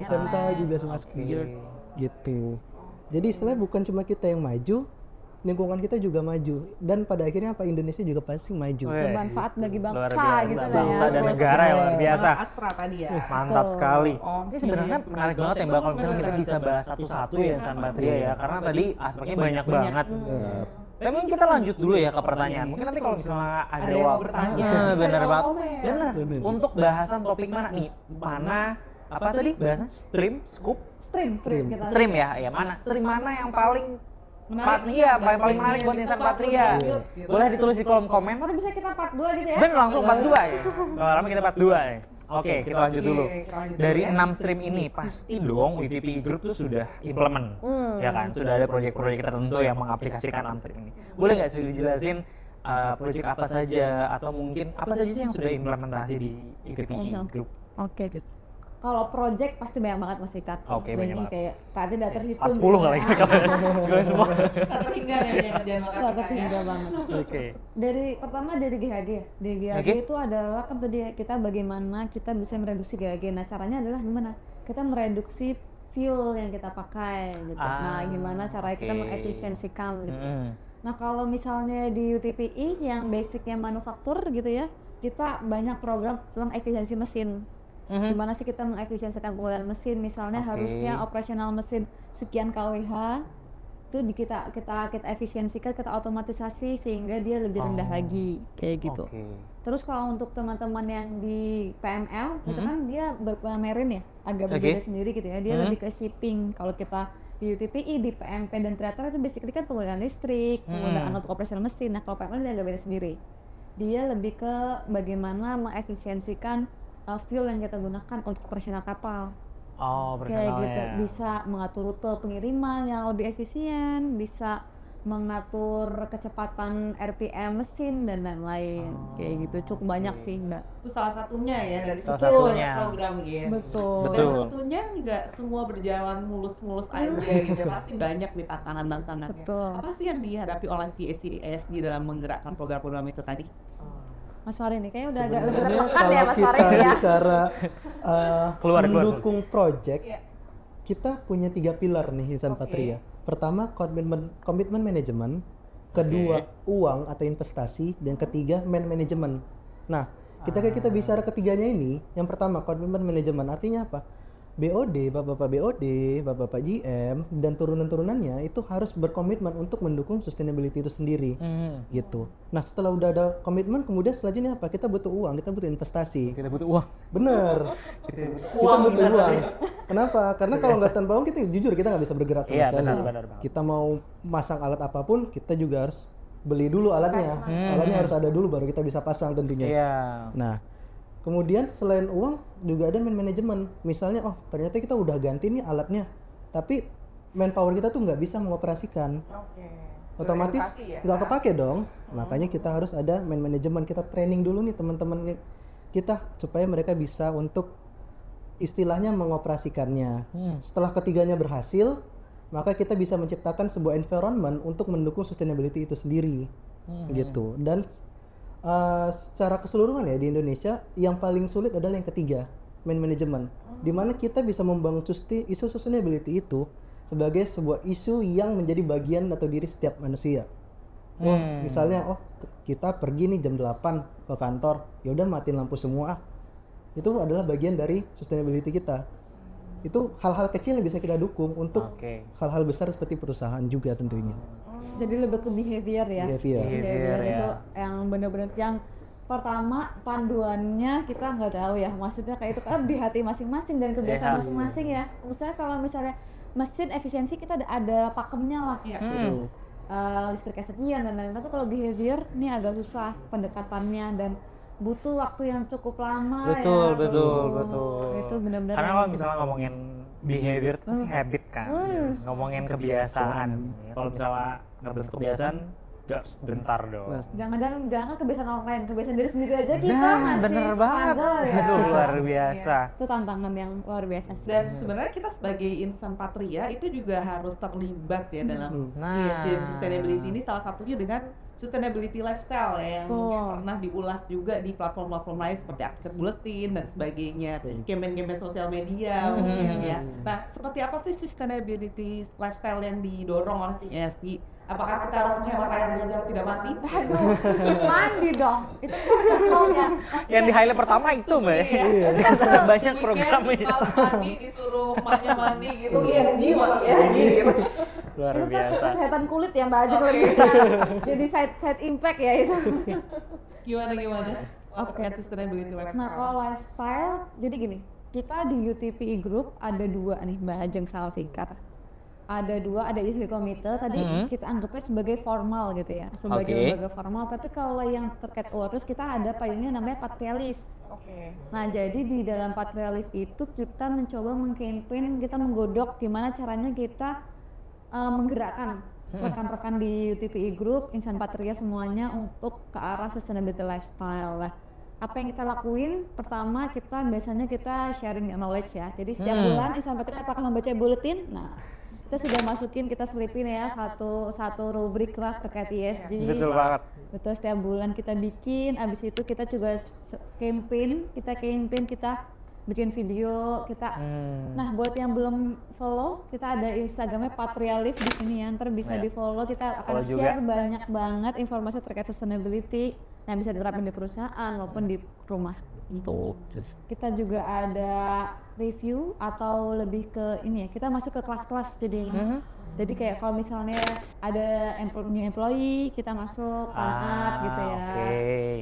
B: SMK juga masuk gitu. Jadi istilahnya bukan cuma kita yang maju, lingkungan kita juga maju, dan pada akhirnya apa, Indonesia juga pasti maju.
E: Bermanfaat bagi
C: Luar
E: bangsa
C: biasa,
E: gitu lah ya.
C: bangsa dan negara ya, luar biasa.
D: Astra tadi ya.
C: Mantap sekali.
D: Oh,
C: Ini sebenarnya menarik banget ya Mbak kalau misalnya kita bisa bahas satu-satu ya Insan Patria ya, karena tadi aspeknya banyak banget. Tapi mungkin kita lanjut dulu ya ke pertanyaan. Mungkin nanti kalau misalnya ada
D: yang mau
C: waktu,
D: bertanya,
C: benar banget.
D: komen.
C: Benar. Untuk bahasan topik mana nih? Mana apa tadi bahasan stream, scoop,
E: Stream kita.
C: stream ya? Ya mana? Stream mana yang paling Iya, paling menarik buat Insan Patria. Boleh ditulis di kolom komen.
E: Atau bisa kita part 2 gitu ya.
C: Ben langsung part 2 ya. Kalau lama kita part 2 ya. Oke, kita lanjut dulu. Dari 6 stream ini pasti dong UTP Group tuh sudah implement. Ya kan, sudah ada proyek-proyek tertentu yang mengaplikasikan 6 stream ini. Boleh nggak sih dijelasin proyek apa saja atau mungkin apa saja sih yang sudah implementasi di UTP Group?
E: Oke. Kalau project pasti banyak banget Mas Fikar.
C: Oke, banyak banget.
E: Kayak tadi udah terhitung.
C: 40 kali ya kalau kalian semua.
D: Tertinggal ya jangan makan
E: Udah tertinggal banget.
C: Oke.
E: Pertama dari GHG. Di GHG itu adalah kan tadi kita bagaimana kita bisa mereduksi GHG. Nah, caranya adalah gimana? Kita mereduksi fuel yang kita pakai gitu. Nah, gimana caranya kita mengefisiensikan gitu. Nah, kalau misalnya di UTPI yang basicnya manufaktur gitu ya, kita banyak program tentang efisiensi mesin. Gimana sih kita mengefisiensikan penggunaan mesin, misalnya harusnya operasional mesin sekian kWh itu kita efisiensikan, kita otomatisasi sehingga dia lebih rendah lagi kayak gitu. Terus kalau untuk teman-teman yang di PML itu kan dia bermarin ya, agak berbeda sendiri gitu ya, dia lebih ke shipping. Kalau kita di UTPI, di PMP dan Triathlon itu basically kan penggunaan listrik, penggunaan untuk operasional mesin. Nah kalau PML dia agak beda sendiri, dia lebih ke bagaimana mengefisiensikan fuel yang kita gunakan untuk operasional kapal. Kayak gitu, bisa mengatur rute pengiriman yang lebih efisien, bisa mengatur kecepatan RPM mesin dan lain-lain. Kayak gitu, cukup banyak sih Mbak.
D: Itu salah satunya ya dari program gitu.
E: Betul.
D: Dan tentunya nggak semua berjalan mulus-mulus aja gitu. Pasti banyak nih tantangan-tantangannya.
E: Betul.
D: Apa sih yang dihadapi oleh PSC ESG dalam menggerakkan program-program itu tadi?
E: Mas Fahri nih kayaknya udah agak lebih tertekan ya Mas Fahri
B: Kalau kita
E: ya.
B: bicara mendukung
C: keluar.
B: project, kita punya 3 pilar nih Insan Patria. Pertama komitmen manajemen, kedua uang atau investasi, dan ketiga manajemen. Nah, kita bicara ketiganya ini, yang pertama komitmen manajemen artinya apa? BOD, Bapak-bapak BOD, Bapak-bapak GM, dan turunan-turunannya itu harus berkomitmen untuk mendukung sustainability itu sendiri, gitu. Nah, setelah udah ada komitmen, kemudian selanjutnya apa? Kita butuh uang, kita butuh investasi.
C: Kita butuh uang.
B: Bener. Kita butuh uang. Kenapa? Karena kalau nggak tanpa uang, kita jujur kita nggak bisa bergerak sama sekali.
C: Benar.
B: Kita mau masang alat apapun, kita juga harus beli dulu alatnya. Alatnya harus ada dulu, baru kita bisa pasang tentunya. Nah, kemudian selain uang juga ada manajemen. Misalnya, ternyata kita udah ganti nih alatnya, tapi manpower kita tuh nggak bisa mengoperasikan. Otomatis nggak kepake dong. Makanya kita harus ada manajemen. Kita training dulu nih teman-teman kita supaya mereka bisa untuk istilahnya mengoperasikannya. Setelah ketiganya berhasil, maka kita bisa menciptakan sebuah environment untuk mendukung sustainability itu sendiri, gitu. Dan secara keseluruhan ya di Indonesia yang paling sulit adalah yang ketiga, management, di mana kita bisa membangun isu sustainability itu sebagai sebuah isu yang menjadi bagian atau diri setiap manusia. Misalnya kita pergi nih jam 8 ke kantor, ya udah matiin lampu semua. Itu adalah bagian dari sustainability kita. Itu hal-hal kecil yang bisa kita dukung untuk hal-hal besar seperti perusahaan juga tentunya.
E: Jadi lebih ke behavior ya. Behavior itu yang benar-benar yang pertama panduannya kita nggak tahu ya, maksudnya kayak itu kan di hati masing-masing dan kebiasaan masing-masing ya. Misalnya kalau misalnya mesin efisiensi kita ada pakemnya lah, listriknya sekian dan lain-lain. Tapi kalau behavior ini agak susah pendekatannya dan butuh waktu yang cukup lama.
C: Betul.
E: Itu benar-benar.
C: Karena kalau misalnya ngomongin behavior itu pasti habit kan, ngomongin kebiasaan. Kalau misalnya nggak bentuk kebiasaan, udah sebentar dong.
E: Jangan kebiasaan orang lain, kebiasaan diri sendiri aja kita masih
C: bener banget.
E: ya.
C: Itu luar biasa.
E: Itu tantangan yang luar biasa sih.
D: Dan sebenarnya kita sebagai Insan Patria itu juga harus terlibat ya dalam ESG sustainability ini, salah satunya dengan sustainability lifestyle ya, yang pernah diulas juga di platform-platform lain seperti Aktif Bulletin dan sebagainya, campaign-campaign sosial media mungkin ya. Nah, seperti apa sih sustainability lifestyle yang didorong oleh ESG Apakah kita harus menghemat air dengan tidak mandi?
E: Aduh, mandi dong. Itu contohnya.
C: Yang di highlight pertama itu Mbak.
D: Iya.
C: Banyak programnya.
D: Kalau mandi disuruh emaknya mandi gitu, ESG gitu.
C: Luar
E: Itu kan
C: biasa.
E: kesehatan kulit ya Mbak Ajeng lebih. Jadi side impact ya itu.
D: Gimana? Terkait sustainability lifestyle.
E: Nah, kalau lifestyle, jadi gini, kita di UTPI Group ada 2 nih, Mbak Ajeng sama Fikar. Ada 2, ada isi komite, tadi kita anggapnya sebagai formal gitu ya, sebagai lembaga formal. Tapi kalau yang terkait awareness, kita ada payungnya namanya Patrialis.
D: Oke.
E: Nah, jadi di dalam Patrialis itu kita mencoba mengkampanye, kita menggodok gimana caranya kita menggerakkan rekan-rekan di UTPI Group, Insan Patria semuanya untuk ke arah sustainability lifestyle lah. Apa yang kita lakuin? Pertama, biasanya kita sharing knowledge ya. Jadi setiap bulan Insan Patria apakah membaca bulletin? Nah, kita sudah masukin, kita selipin ya satu rubrik lah terkait ESG.
C: Betul banget.
E: Betul, setiap bulan kita bikin. Abis itu kita juga campaign, kita bikin video kita. Nah, buat yang belum follow, kita ada Instagramnya Patrialif di sini ya, ntar bisa di follow. Kita akan share banyak banget informasi terkait sustainability yang bisa diterapin di perusahaan maupun di rumah. Itu. Kita juga ada review atau lebih ke ini ya, kita masuk ke kelas-kelas jadi kayak kalau misalnya ada new employee, kita masuk up gitu ya.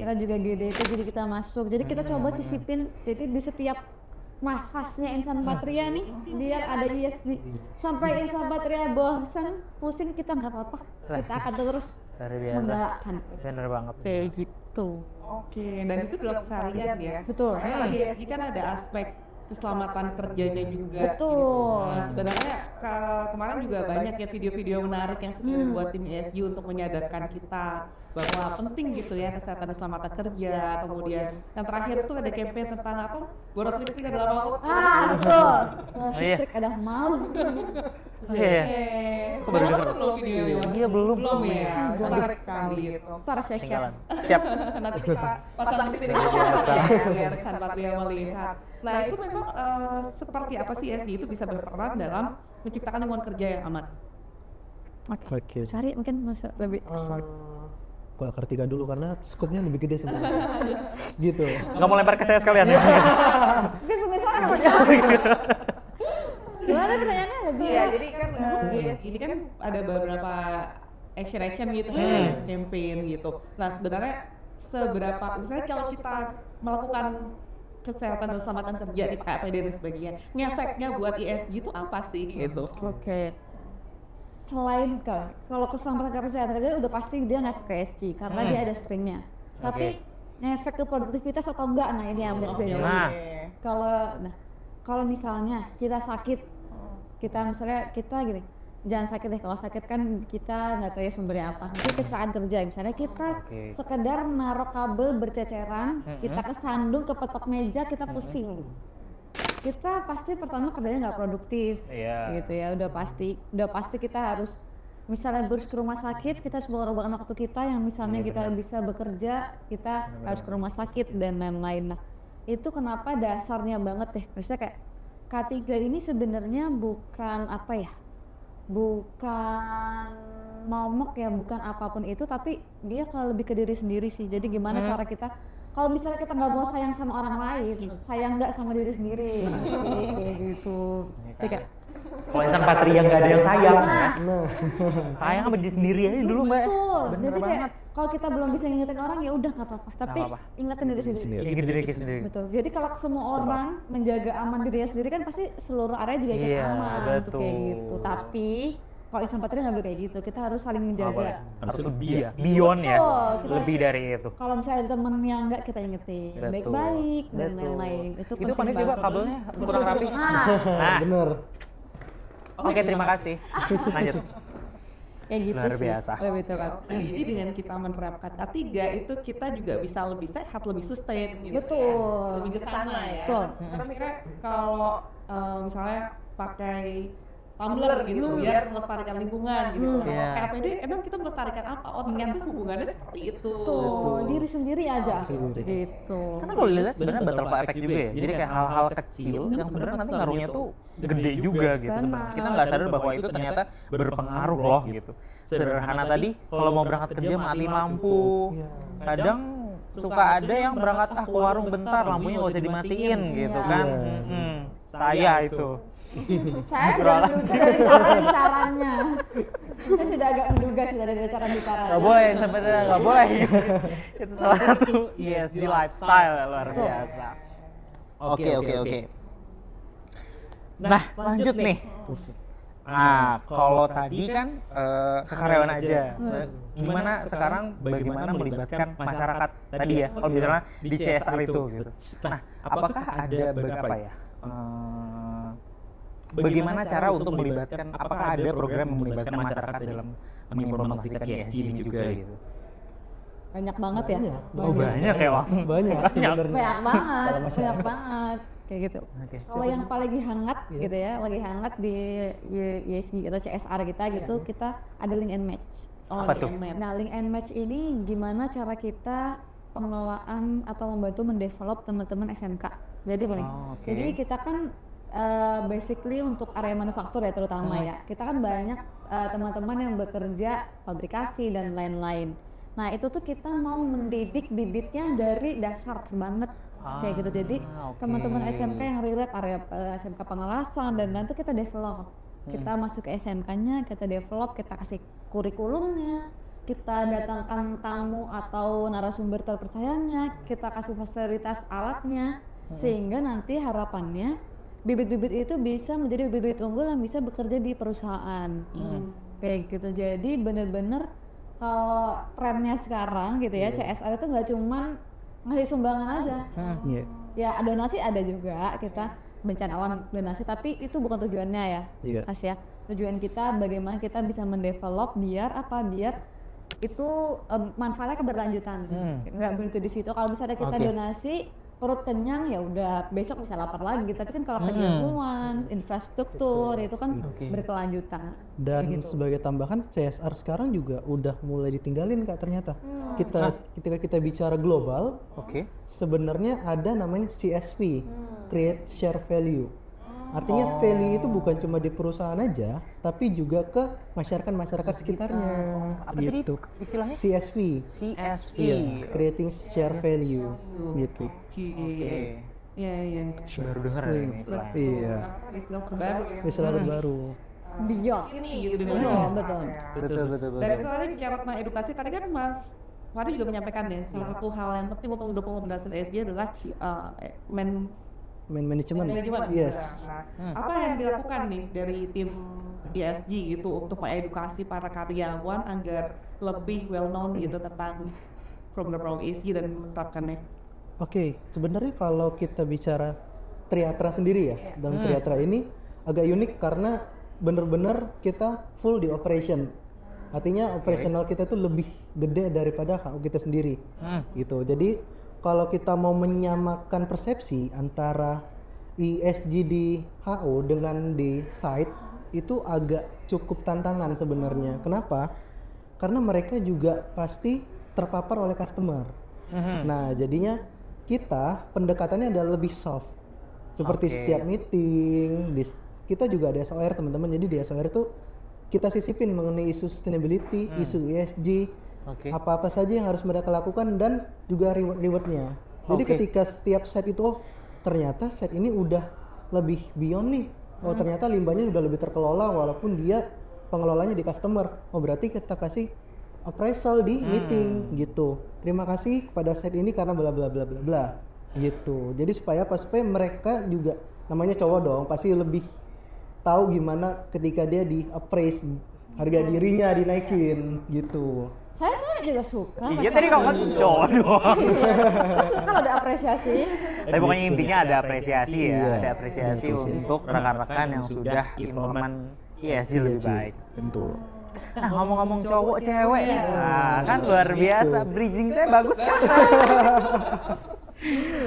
E: Kita juga GDP, jadi kita masuk. Jadi kita coba sisipin, jadi di setiap nafasnya Insan Patria nih, biar ada ESG. Sampai Insan Patria bosan, pusing, kita nggak apa-apa. Kita akan terus menggalakkan.
C: Bener banget.
E: Kayak gitu.
D: Oke, dan itu dalam keseharian ya.
E: Betul.
D: Karena lagi ESG kan ada aspek keselamatan kerjanya juga.
E: Betul.
D: Nah, sebenarnya kemarin juga banyak ya video-video menarik yang sudah dibuat tim ESG untuk menyadarkan kita bahwa penting gitu ya kesehatan dan keselamatan kerja. Kemudian yang terakhir itu ada campaign tentang apa? Boros listrik adalah maut.
E: Betul. Listrik ada maut.
C: Iya. Aku baru dengar.
D: Belum videonya.
C: Iya, belum.
D: Belum ya. Menarik sekali itu.
E: Ntar saya share.
C: Siap.
D: Nanti kita pasang di sini biar Insan Patria melihat. Nah, itu memang seperti apa sih ESG itu bisa berperan dalam menciptakan lingkungan kerja yang aman?
B: Oke.
E: Sari mungkin masuk lebih.
B: Gua Kartika dulu karena skupnya lebih gede sebenarnya. Gitu.
C: Nggak mau lempar ke saya sekalian ya?
E: Mungkin pemirsa apa jawab? Gimana pertanyaannya lebih?
D: Iya, jadi kan ESG ini kan ada beberapa action gitu kan, campaign gitu. Nah, sebenarnya seberapa misalnya kalau kita melakukan kesehatan dan keselamatan kerja di KPD dan sebagainya, ngefeknya buat ESG itu apa sih gitu?
E: Oke. Selain kalau keselamatan kesehatan kerja udah pasti dia ngefek ke ESG karena dia ada stringnya. Tapi ngefek ke produktivitas atau enggak? Nah, ini yang beda. Kalau misalnya kita sakit, kita gini, jangan sakit deh. Kalau sakit kan kita nggak tahu ya sumbernya apa. Nanti kecelakaan kerja, misalnya kita sekedar menaruh kabel berceceran, kita kesandung, kepetok meja, kita pusing. Kita pasti pertama kerjanya nggak produktif, gitu ya. Udah pasti kita harus, misalnya harus ke rumah sakit, kita harus mengorbankan waktu kita yang misalnya kita bisa bekerja, kita harus ke rumah sakit dan lain-lain. Nah, itu kenapa dasarnya banget deh. Maksudnya kayak K3 ini sebenarnya bukan apa ya, bukan momok ya, bukan apapun itu, tapi dia lebih ke diri sendiri sih. Jadi gimana cara kita, kalau misalnya kita nggak mau sayang sama orang lain, sayang nggak sama diri sendiri, kayak gitu. Kayak
C: Kalau Insan Patria nggak ada yang sayang ya. Sayang sama diri sendiri aja dulu Mbak.
E: betul. Jadi kayak kalau kita belum bisa ngingetin orang ya udah nggak apa-apa, tapi ingetin diri sendiri.
C: Ingin diri kita sendiri.
E: Betul. Jadi kalau semua orang menjaga aman dirinya sendiri kan pasti seluruh area juga ikut aman,
C: betul.
E: kayak gitu. Tapi kalau Insan Patria nggak boleh kayak gitu, kita harus saling menjaga.
C: Harus lebih ya, beyond ya,
E: Betul,
C: lebih dari itu.
E: Kalau misalnya ada temen yang nggak, kita ingetin baik-baik dan lain-lain. Itu
C: Itu paling
E: penting
C: coba
E: banget.
C: kabelnya kurang rapi.
E: Nah,
B: Bener.
C: Oke, terima kasih. Lanjut.
E: kayak gitu
C: Luar
E: sih.
C: biasa.
E: Betul kan.
D: Jadi dengan kita menerapkan K3 itu kita juga bisa lebih sehat, lebih sustain gitu.
E: Betul.
D: Lebih ke sana ya.
E: Betul.
D: Karena mikirnya kalau misalnya pakai tumbler gitu biar melestarikan lingkungan gitu.
C: Iya.
D: KPD emang kita melestarikan apa? Oh ternyata hubungannya seperti itu.
E: Tuh, diri sendiri aja gitu.
C: Karena kalau dilihat sebenarnya butterfly effect juga ya. Jadi kayak hal-hal kecil yang sebenarnya nanti ngaruhnya tuh gede juga gitu sebenarnya. Kita nggak sadar bahwa itu ternyata berpengaruh loh gitu. Sederhana tadi, kalau mau berangkat kerja matiin lampu. Kadang suka ada yang berangkat ke warung bentar, lampunya nggak usah dimatiin gitu kan. Saya itu.
E: Saya sudah menduga dari cara-caranya. Saya sudah agak menduga sudah dari cara-cara.
C: Nggak boleh, sebenarnya nggak boleh. Itu salah satu ESG lifestyle luar biasa. Oke. Nah, lanjut nih. Nah, kalau tadi kan kekaryawan aja. Gimana sekarang bagaimana melibatkan masyarakat tadi ya? Kalau misalnya di CSR itu gitu. Nah, apakah ada berapa ya? Bagaimana cara untuk melibatkan? Apakah ada program yang melibatkan masyarakat dalam mengimplementasikan ESG ini juga gitu?
E: Banyak banget ya.
C: Oh banyak ya langsung
B: Banyak sebenarnya.
E: Banyak banget kayak gitu. Kalau yang paling hangat gitu ya, lagi hangat di ESG atau CSR kita gitu, kita ada link and match.
C: Apa tuh?
E: Nah, link and match ini gimana cara kita pengelolaan atau membantu mendevelop teman-teman SMK. Jadi kita kan basically untuk area manufaktur ya terutama ya. Kita kan banyak teman-teman yang bekerja fabrikasi dan lain-lain. Nah, itu tuh kita mau mendidik bibitnya dari dasar banget. Kayak gitu. Jadi teman-teman SMK yang relate area SMK Pengelasan dan nanti kita develop. Kita masuk ke SMK-nya, kita develop, kita kasih kurikulumnya, kita datangkan tamu atau narasumber terpercayanya, kita kasih fasilitas alatnya, sehingga nanti harapannya bibit-bibit itu bisa menjadi bibit unggul yang bisa bekerja di perusahaan. Kayak gitu. Jadi bener-bener kalau trennya sekarang gitu ya, CSR itu nggak cuman ngasih sumbangan aja. Ya donasi ada juga, kita bencana alam donasi, tapi itu bukan tujuannya ya. Mas ya. Tujuan kita bagaimana kita bisa mendevelop biar itu manfaatnya keberlanjutan. Nggak berhenti di situ. Kalau misalnya kita donasi perut kenyang ya udah besok bisa lapar lagi, tapi kan kalau penyambungan infrastruktur itu kan berkelanjutan.
B: Dan sebagai tambahan, CSR sekarang juga udah mulai ditinggalin Kak ternyata. Ketika kita bicara global, sebenarnya ada namanya CSV, Create Share Value. Artinya value itu bukan cuma di perusahaan aja, tapi juga ke masyarakat sekitarnya.
C: Apa
B: gitu.
C: tadi istilahnya?
B: CSV. Creating Share Value gitu.
D: Iya.
C: Baru dengar ini istilahnya.
B: Iya. Istilah baru.
E: Beyond.
D: Ini gitu
E: Betul.
D: Dan itu tadi bicara tentang edukasi, tadi kan Mas Fahri juga menyampaikan ya, salah satu hal yang penting untuk mendukung pemberhasilan ESG adalah
B: Manajemen. Yes.
D: Apa yang dilakukan nih dari tim ESG gitu untuk mengedukasi para karyawan agar lebih well known gitu tentang program-program ESG dan menerapkannya?
B: Oke, sebenarnya kalau kita bicara Triatra sendiri ya, dan Triatra ini agak unik karena benar-benar kita full di operation. Artinya operasional kita tuh lebih gede daripada HO kita sendiri. Gitu. Jadi kalau kita mau menyamakan persepsi antara ESG di HO dengan di site itu agak cukup tantangan sebenarnya. Kenapa? Karena mereka juga pasti terpapar oleh customer. Nah, jadinya kita pendekatannya adalah lebih soft. Seperti setiap meeting, kita juga ada SOR teman-teman. Jadi di SOR itu kita sisipin mengenai isu sustainability, isu ESG, apa-apa saja yang harus mereka lakukan dan juga rewardnya. Jadi ketika setiap set itu ternyata set ini udah lebih beyond nih. Oh ternyata limbahnya udah lebih terkelola walaupun dia pengelolanya di customer. Oh berarti kita kasih appraisal di meeting gitu. Terima kasih kepada set ini karena bla bla bla bla bla gitu. Jadi supaya mereka juga namanya cowok dong pasti lebih tahu gimana ketika dia di appraise harga dirinya dinaikin gitu.
E: Saya juga suka.
C: Iya tadi kamu kan cowok doang.
E: Saya suka kalau ada apresiasi.
C: Tapi pokoknya intinya ada apresiasi ya, ada apresiasi untuk rekan-rekan yang sudah implement ESG lebih baik.
B: Tentu.
C: Nah ngomong-ngomong cowok cewek nih, nah, kan luar biasa, bridging saya bagus kan.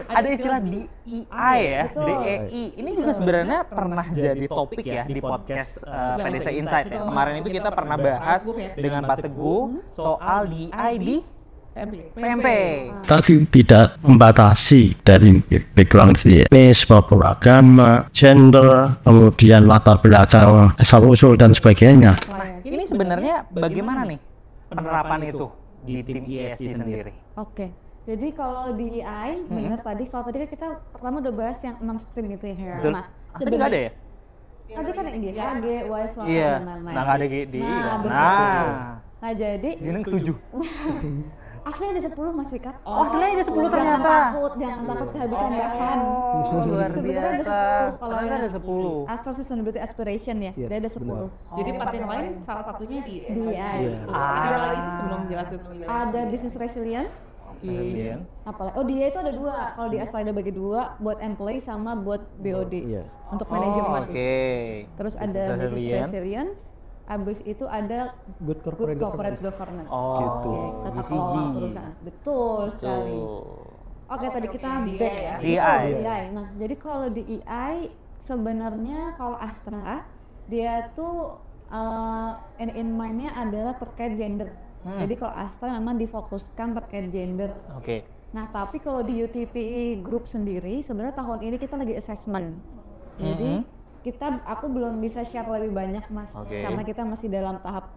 C: Ada istilah DEI ya,
E: Betul.
C: DEI. Ini juga sebenarnya pernah jadi topik ya di podcast PDC Insight ya. Kemarin itu kita pernah bahas dengan Pak Teguh soal DEI di PMP.
F: Tapi tidak membatasi dari background etnis maupun agama, gender, kemudian latar belakang asal usul dan sebagainya.
C: Ini sebenarnya bagaimana nih penerapan itu di tim ISC sendiri?
E: Oke. Jadi kalau di EI, benar tadi, kalau tadi kan kita pertama udah bahas yang 6 stream gitu ya.
C: Betul.
E: Nah,
C: Tadi nggak ada ya?
E: ada kan yang DHG, WISE,
C: Iya.
E: dan lain-lain.
C: Nah, nggak ada di
E: Nah, betul. Nah, jadi
C: Ini setuju.
E: aslinya ada 10 Mas Wika.
C: Oh, sebenarnya ada 10 ternyata.
E: Jangan takut kehabisan bahan.
C: Oh, luar
E: Sebenarnya ada
C: biasa.
E: 10 kalau
C: Ternyata ada 10.
E: Astro Sustainability Aspiration ya,
B: Yes,
E: dia ada 10.
D: Jadi part yang lain salah satunya di
E: DEI.
D: Terus ada lagi sih sebelum jelasin lebih lanjut.
E: Ada business resilience.
C: Kemudian
E: Apalagi, oh dia itu ada 2. Kalau di Astra ada bagi 2, buat employee sama buat BOD.
B: Yes.
E: Untuk manajemen.
C: Oke.
E: Terus
C: Business
E: ada business
C: resilience.
E: resilience. Abis itu ada
B: Good
E: good
B: corporate
E: corporate
B: governance.
E: governance.
C: Oh,
B: Gitu.
E: Tata
C: BCG.
E: kelola perusahaan. Betul sekali. Oke, tadi kita back ya.
C: DEI.
E: DEI. Nah, jadi kalau di EI sebenarnya kalau Astra dia tuh in mind-nya adalah terkait gender. Jadi kalau Astra memang difokuskan terkait gender.
C: Oke.
E: Nah, tapi kalau di UTPI Group sendiri sebenarnya tahun ini kita lagi assessment. Jadi aku belum bisa share lebih banyak Mas,
C: Oke.
E: karena kita masih dalam tahap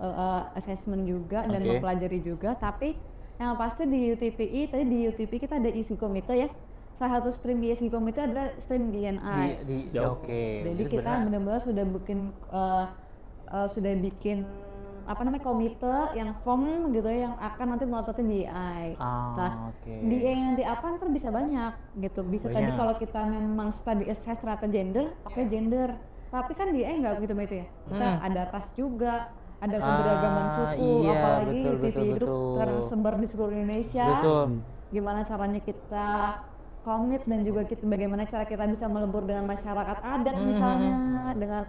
E: assessment juga dan
C: Oke.
E: mempelajari juga. Tapi yang pasti di UTPI, tadi di UTPI kita ada isi komite ya. Salah satu stream di isi komite adalah stream DNI.
C: Oke.
E: Jadi kita benar-benar sudah bikin apa namanya komite yang form gitu ya, yang akan nanti melototin DEI. Nah,
C: oke.
E: DEI nanti apa ntar bisa banyak gitu. Bisa tadi
C: Banyak.
E: kalau kita memang study assess ternyata gender, pakai gender. Tapi kan DEI nggak begitu itu ya. Kita ada ras juga, ada keberagaman suku,
C: iya,
E: apalagi
C: betul,
E: UTPI
C: betul,
E: Group
C: betul.
E: tersebar di seluruh Indonesia.
C: Betul.
E: Gimana caranya kita komit dan juga bagaimana cara kita bisa melebur dengan masyarakat adat misalnya, dengan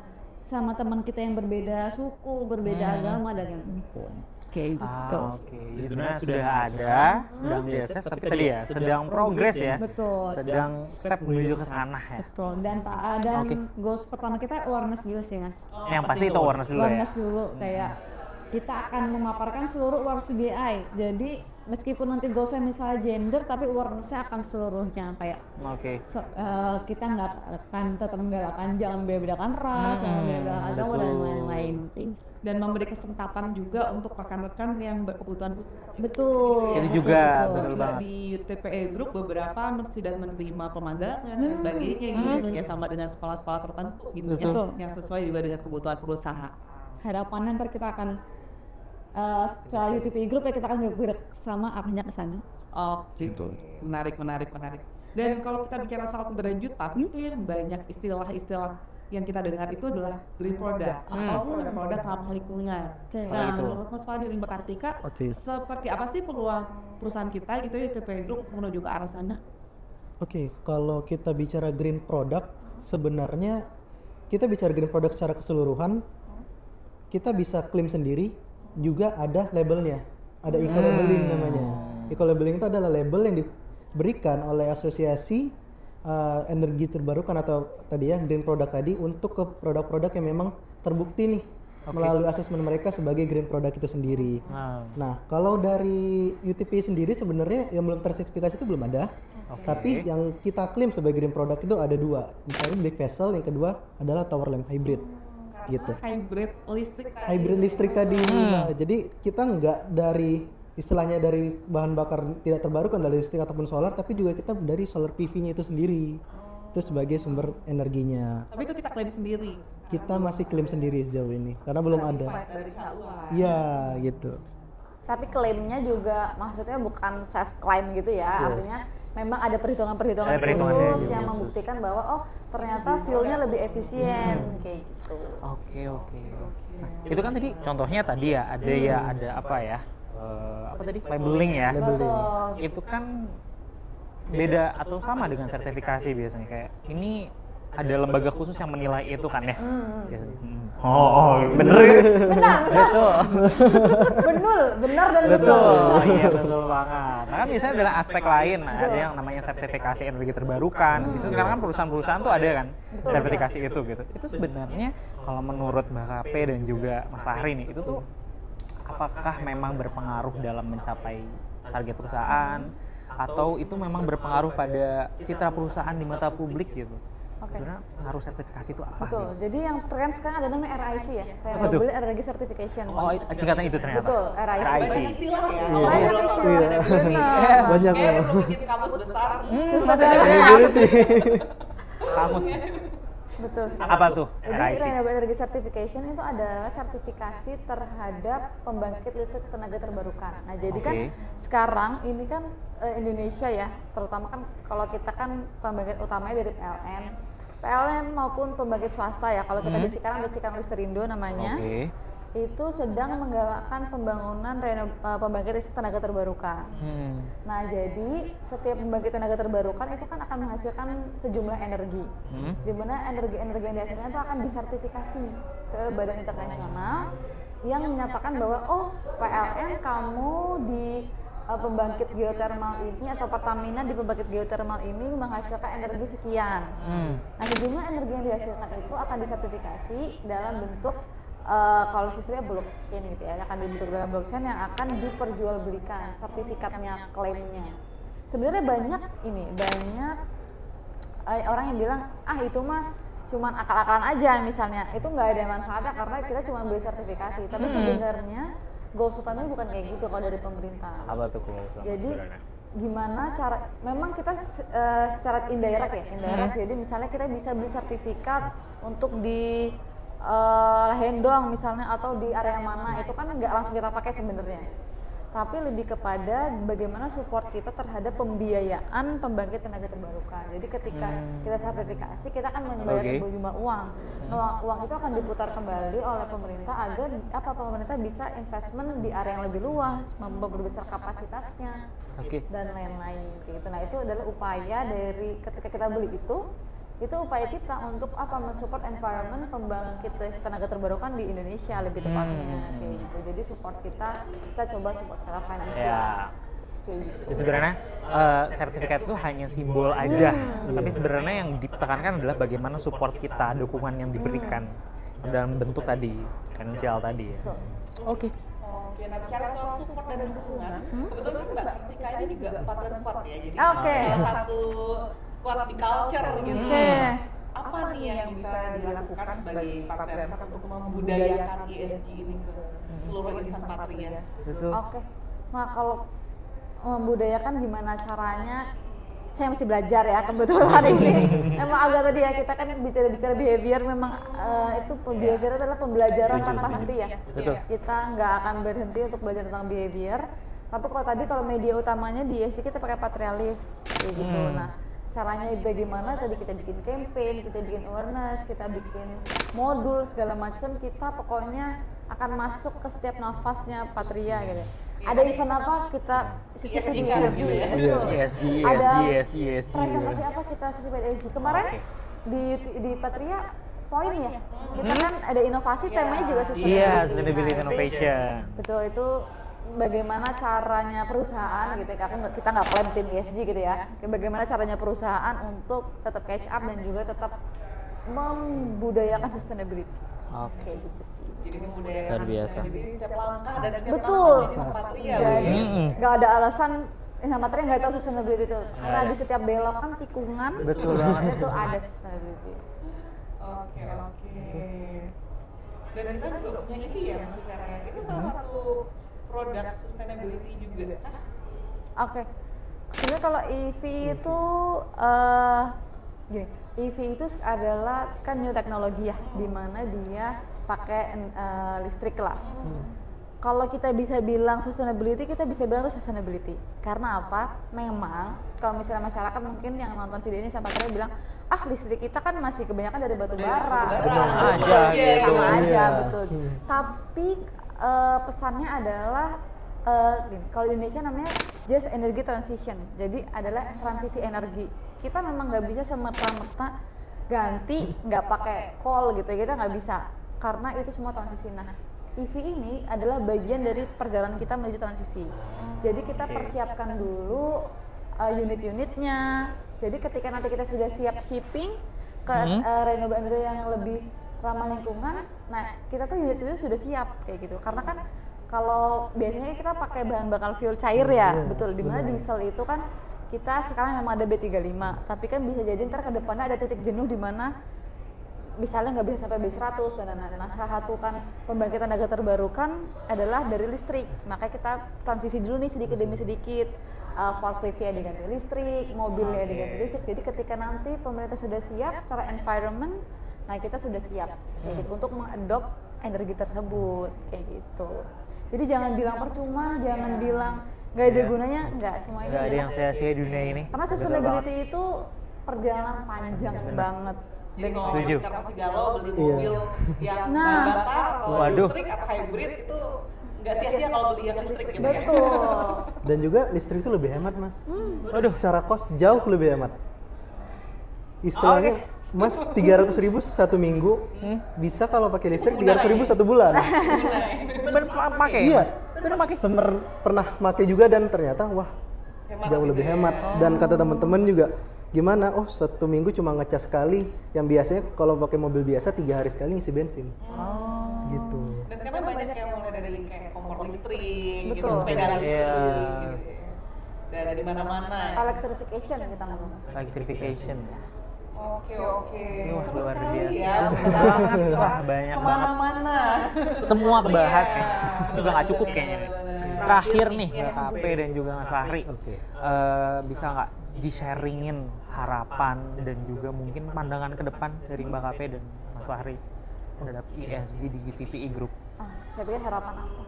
E: sama teman kita yang berbeda suku, berbeda agama dan yang pun kayak gitu.
C: Oke. Jadi sebenarnya sudah ada, sedang diakses, tapi tadi ya sedang progres ya.
E: Betul.
C: Sedang step menuju ke sana ya.
E: Betul. Dan
C: Oke.
E: goals pertama kita awareness dulu sih Mas.
C: Yang pasti itu awareness dulu ya.
E: Awareness dulu kayak kita akan memaparkan seluruh awareness DEI. Jadi meskipun nanti goalsnya misalnya gender, tapi awareness-nya akan seluruhnya kayak
C: Oke.
E: kita nggak akan tetap menggalakkan jangan bedakan ras, jangan bedakan agama dan lain-lain.
D: Dan memberi kesempatan juga untuk rekan-rekan yang berkebutuhan khusus.
E: Betul.
C: Itu juga,
E: betul.
C: betul
D: Juga
C: banget.
D: di TPE Group beberapa sudah menerima pemagangan dan sebagainya gitu ya, sama dengan sekolah-sekolah tertentu gitu ya,
E: Betul.
D: yang sesuai juga dengan kebutuhan perusahaan.
E: Harapannya ntar kita akan secara UTPI Group ya kita akan bergerak sama arahnya ke sana.
D: Gitu. Menarik. Dan kalau kita bicara soal keberlanjutan, itu yang banyak istilah-istilah yang kita dengar itu adalah green product atau produk ramah lingkungan.
E: Oke.
D: Nah,
C: gitu.
D: menurut Mas Fadil dan Mbak Kartika,
B: Oke.
D: seperti apa sih peluang perusahaan kita gitu ya TPE Group menuju ke arah sana?
B: Oke, kalau kita bicara green product, sebenarnya kita bicara green product secara keseluruhan, kita bisa klaim sendiri, juga ada labelnya, ada eco-labeling namanya. Eco-labeling itu adalah label yang diberikan oleh asosiasi energi terbarukan atau tadi ya green product tadi untuk ke produk-produk yang memang terbukti nih melalui asesmen mereka sebagai green product itu sendiri. Nah, kalau dari UTP sendiri sebenarnya yang belum tersertifikasi itu belum ada. Tapi yang kita klaim sebagai green product itu ada 2. Misalnya big vessel, yang kedua adalah tower lamp hybrid. Gitu.
D: Hybrid listrik tadi.
B: Hybrid listrik tadi. Nah, jadi kita nggak dari istilahnya dari bahan bakar tidak terbarukan dari listrik ataupun solar, tapi juga kita dari solar PV-nya itu sendiri. Itu sebagai sumber energinya.
D: Tapi itu kita klaim sendiri.
B: Kita masih klaim sendiri sejauh ini karena belum ada.
D: Dari KUA.
B: Iya, gitu.
E: Tapi klaimnya juga maksudnya bukan self claim gitu ya, artinya memang ada perhitungan-perhitungan
C: Ada perhitungan
E: khusus
C: yang
E: yang
C: khusus.
E: membuktikan bahwa oh ternyata fuelnya lebih efisien kayak gitu.
C: Oke. Nah, itu kan tadi contohnya tadi ya ada apa ya? Apa tadi? Labeling ya.
E: Betul.
C: Itu kan beda atau sama dengan sertifikasi biasanya kayak ini ada lembaga khusus yang menilai itu kan ya. Oh, bener ya?
E: Benar.
C: Betul.
E: Benar dan betul.
C: Betul, iya betul banget. Nah kan biasanya adalah aspek lain, nah, ada yang namanya sertifikasi energi terbarukan. Biasanya sekarang kan perusahaan-perusahaan tuh ada kan sertifikasi itu gitu. Itu sebenarnya kalau menurut Mbak KP dan juga Mas Fahri nih, itu tuh apakah memang berpengaruh dalam mencapai target perusahaan atau itu memang berpengaruh pada citra perusahaan di mata publik gitu? Sebenarnya pengaruh sertifikasi itu apa?
E: Betul.
C: Gitu?
E: Jadi yang tren sekarang ada namanya RIC ya,
C: Betul.
E: Renewable Energy Certification.
C: Oh, singkatan itu ternyata.
E: Betul, RIC.
D: Banyak istilah ya.
E: Banyak istilah.
B: Banyak
D: Kayak
B: loh.
D: perlu bikin kamus besar.
C: Kamus.
E: Betul sekali.
C: Apa tuh?
E: Jadi
C: RIC.
E: Renewable Energy Certification itu adalah sertifikasi terhadap pembangkit listrik tenaga terbarukan. Nah, jadi kan sekarang ini kan Indonesia ya, terutama kan kalau kita kan pembangkit utamanya dari PLN maupun pembangkit swasta ya. Kalau kita di Cikarang ada Cikarang Listerindo namanya. Itu sedang menggalakkan pembangunan pembangkit listrik tenaga terbarukan. Nah, jadi setiap pembangkit tenaga terbarukan itu kan akan menghasilkan sejumlah energi, di mana energi-energi yang dihasilkan itu akan disertifikasi ke badan internasional yang menyatakan bahwa oh PLN kamu di pembangkit geotermal ini atau Pertamina di pembangkit geotermal ini menghasilkan energi sekian. Nah, sejumlah energi yang dihasilkan itu akan disertifikasi dalam bentuk kalau sistemnya blockchain gitu ya, akan dibentuk dalam blockchain yang akan diperjualbelikan sertifikatnya, klaimnya. Sebenarnya banyak orang yang bilang itu mah cuman akal-akalan aja misalnya, itu nggak ada manfaatnya karena kita cuma beli sertifikasi. Tapi sebenarnya goals utamanya bukan kayak gitu kalau dari pemerintah.
C: Apa tuh goals?
E: Jadi gimana cara, memang kita secara indirect ya, jadi misalnya kita bisa beli sertifikat untuk di Hendong misalnya atau di area mana, itu kan nggak langsung kita pakai sebenarnya, tapi lebih kepada bagaimana support kita terhadap pembiayaan pembangkit tenaga terbarukan. Jadi ketika kita sertifikasi, kita akan membayar sebuah jumlah uang. Nah, uang itu akan diputar kembali oleh pemerintah agar pemerintah bisa investment di area yang lebih luas, memperbesar kapasitasnya dan lain-lain gitu. Nah, itu adalah upaya dari ketika kita beli itu upaya kita untuk mensupport environment pembangkit tenaga terbarukan di Indonesia lebih tepatnya kayak gitu. Jadi support kita coba support secara finansial. Kayak gitu.
C: Jadi sebenarnya sertifikat itu hanya simbol aja, tapi sebenarnya yang ditekankan adalah bagaimana support kita, dukungan yang diberikan dalam bentuk tadi finansial tadi ya.
D: Oke, nah bicara soal support dan dukungan, kebetulan Mbak Kartika ini juga partner squad ya, jadi salah satu squad di culture gitu. Apa nih yang bisa dilakukan sebagai partner untuk membudayakan ESG ini ke seluruh insan Patria?
C: Betul.
E: Nah, kalau membudayakan gimana caranya? Saya masih belajar ya kebetulan ini. Emang agak tadi ya, kita kan bicara behavior, memang itu behavior adalah pembelajaran tanpa henti ya.
C: Betul.
E: Kita nggak akan berhenti untuk belajar tentang behavior. Tapi kalau media utamanya di ESG kita pakai Patria Live kayak gitu. Nah, caranya bagaimana tadi kita bikin campaign, kita bikin awareness, kita bikin modul segala macam, kita pokoknya akan masuk ke setiap nafasnya Patria gitu. Ada event apa kita sisipin ESG, ada presentasi apa kita sisipin ESG. Kemarin di Patria poin ya, kita kan ada inovasi, temanya juga
C: sustainability innovation.
E: Betul, itu bagaimana caranya perusahaan gitu ya, kita nggak klaim tim ESG gitu ya, bagaimana caranya perusahaan untuk tetap catch up dan juga tetap membudayakan sustainability.
C: Oke.
E: Gitu sih.
D: Jadi membudayakan
C: luar biasa.
D: sustainability setiap langkah dan setiap
E: Betul.
D: Patria.
E: Jadi nggak ada alasan insan Patria nggak tahu sustainability itu. Karena di setiap belokan tikungan
C: Betul banget.
E: itu ada sustainability.
D: Oke. Dan kita juga punya EV ya Mas Fikar ya. Itu salah satu produk sustainability juga kah?
E: Oke. Sebenarnya kalau EV itu gini, EV itu adalah kan new teknologi ya, di mana dia pakai listrik lah. Kalau kita bisa bilang sustainability, kita bisa bilang itu sustainability. Karena apa? Memang kalau misalnya masyarakat mungkin yang nonton video ini sampai akhirnya bilang, listrik kita kan masih kebanyakan dari batu bara. Sama aja, betul. Tapi pesannya adalah kalau di Indonesia namanya just energy transition. Jadi adalah transisi energi. Kita memang nggak bisa semerta-merta ganti nggak pakai call gitu, kita nggak bisa karena itu semua transisi. Nah, EV ini adalah bagian dari perjalanan kita menuju transisi. Jadi kita persiapkan dulu unit-unitnya. Jadi ketika nanti kita sudah siap shipping ke renewable energy yang lebih ramah lingkungan, nah kita tuh unit itu sudah siap kayak gitu. Karena kan kalau biasanya kita pakai bahan bakar fuel cair ya, betul. Dimana diesel itu kan kita sekarang memang ada B35, tapi kan bisa jadi ntar ke depannya ada titik jenuh di mana misalnya nggak bisa sampai B100 dan lain-lain. Nah, salah satu kan pembangkitan tenaga terbarukan adalah dari listrik. Makanya kita transisi dulu nih sedikit demi sedikit. Forkliftnya diganti listrik, mobilnya diganti listrik. Jadi ketika nanti pemerintah sudah siap secara environment, nah kita sudah siap kayak gitu, untuk mengadopt energi tersebut kayak gitu. Jadi jangan bilang percuma, jangan bilang nggak ada gunanya, nggak, semua ini
C: Nggak ada yang sia-sia di dunia ini.
E: karena sustainability itu perjalanan panjang banget.
D: Jadi kalau
C: Setuju.
D: kita masih galau beli mobil yang
E: Nah.
D: bahan bakar atau
C: Waduh.
D: listrik atau hybrid itu nggak sia-sia kalau beli yang listrik gitu ya.
E: Betul.
B: Dan juga listrik itu lebih hemat, Mas.
C: Waduh.
B: Secara cost jauh lebih hemat. Istilahnya, Mas 300.000 satu minggu, bisa kalau pakai listrik 300.000 satu bulan.
C: Bener pakai?
B: Iya.
C: Bener pakai?
B: Pernah pakai juga dan ternyata wah jauh lebih hemat. Dan kata teman-teman juga, gimana? Oh, satu minggu cuma ngecas sekali. Yang biasanya kalau pakai mobil biasa 3 hari sekali ngisi bensin. Gitu.
D: Dan sekarang banyak yang mulai dari kayak kompor listrik, gitu,
E: Betul.
D: sepeda listrik,
C: Iya.
D: gitu. Dari di mana-mana.
E: Electrification yang kita ngomong.
C: Electrification.
D: Oke.
C: Wah,
D: Seru
C: luar
D: sekali
C: biasa.
D: ya.
C: Wah, banyak
D: Kemana-mana.
C: Semua kebahas kayaknya. Juga nggak cukup kayaknya.
D: Benar-benar.
C: Terakhir nih, KP dan juga Mas Fahri.
B: Oke.
C: Bisa nggak di-sharingin harapan dan juga mungkin pandangan ke depan dari Mbak KP dan Mas Fahri terhadap ESG di UTPE Group?
E: Saya pikir harapan apa?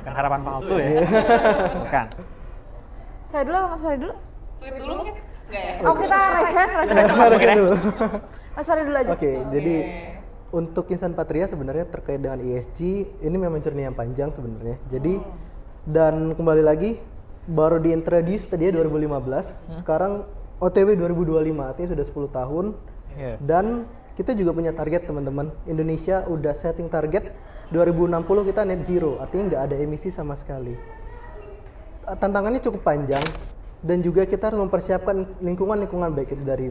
C: Kan harapan palsu ya? Bukan.
E: Saya dulu apa Mas Fahri dulu?
D: Sweet dulu mungkin? Nggak ya?
E: Oh, kita reset. Mas Fahri dulu aja.
B: Oke, jadi untuk Insan Patria sebenarnya terkait dengan ESG ini memang journey yang panjang sebenarnya. Jadi dan kembali lagi baru diintroduce tadi ya 2015, sekarang OTW 2025, artinya sudah 10 tahun.
C: Iya.
B: Dan kita juga punya target teman-teman. Indonesia udah setting target 2060 kita net zero, artinya nggak ada emisi sama sekali. Tantangannya cukup panjang dan juga kita harus mempersiapkan lingkungan baik itu dari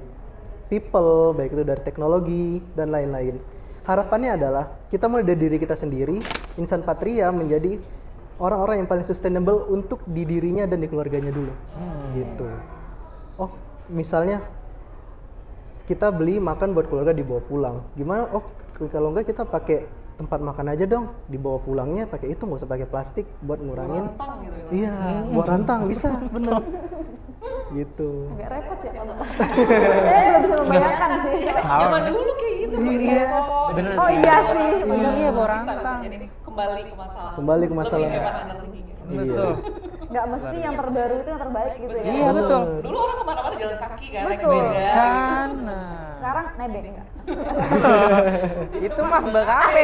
B: people, baik itu dari teknologi dan lain-lain. Harapannya adalah kita mulai dari diri kita sendiri, Insan Patria menjadi orang-orang yang paling sustainable untuk di dirinya dan di keluarganya dulu. Gitu. Oh, misalnya kita beli makan buat keluarga dibawa pulang. Gimana? Oh, kalau enggak kita pakai tempat makan aja dong, dibawa pulangnya pakai itu, nggak usah pakai plastik buat ngurangin.
D: Rantang gitu ya.
B: Iya, buat rantang bisa, bener. Gitu.
E: Agak repot ya kalau saya belum bisa membayangkan sih.
D: Zaman dulu kayak gitu.
B: Iya.
C: Bener
E: Oh
C: sih.
E: iya sih.
C: Bener iya, bawa
D: Bisa,
C: rantang.
D: Jadi kembali ke masalah.
B: Kembali ke masalah.
D: Lebih hemat energinya.
C: Betul.
E: Nggak mesti yang terbaru itu yang terbaik gitu ya.
C: Iya, betul.
D: Dulu orang kemana-mana jalan kaki kan, naik
E: Betul.
D: sepeda.
C: Sana.
E: Sekarang nebeng enggak?
C: Itu mah Mbak KP.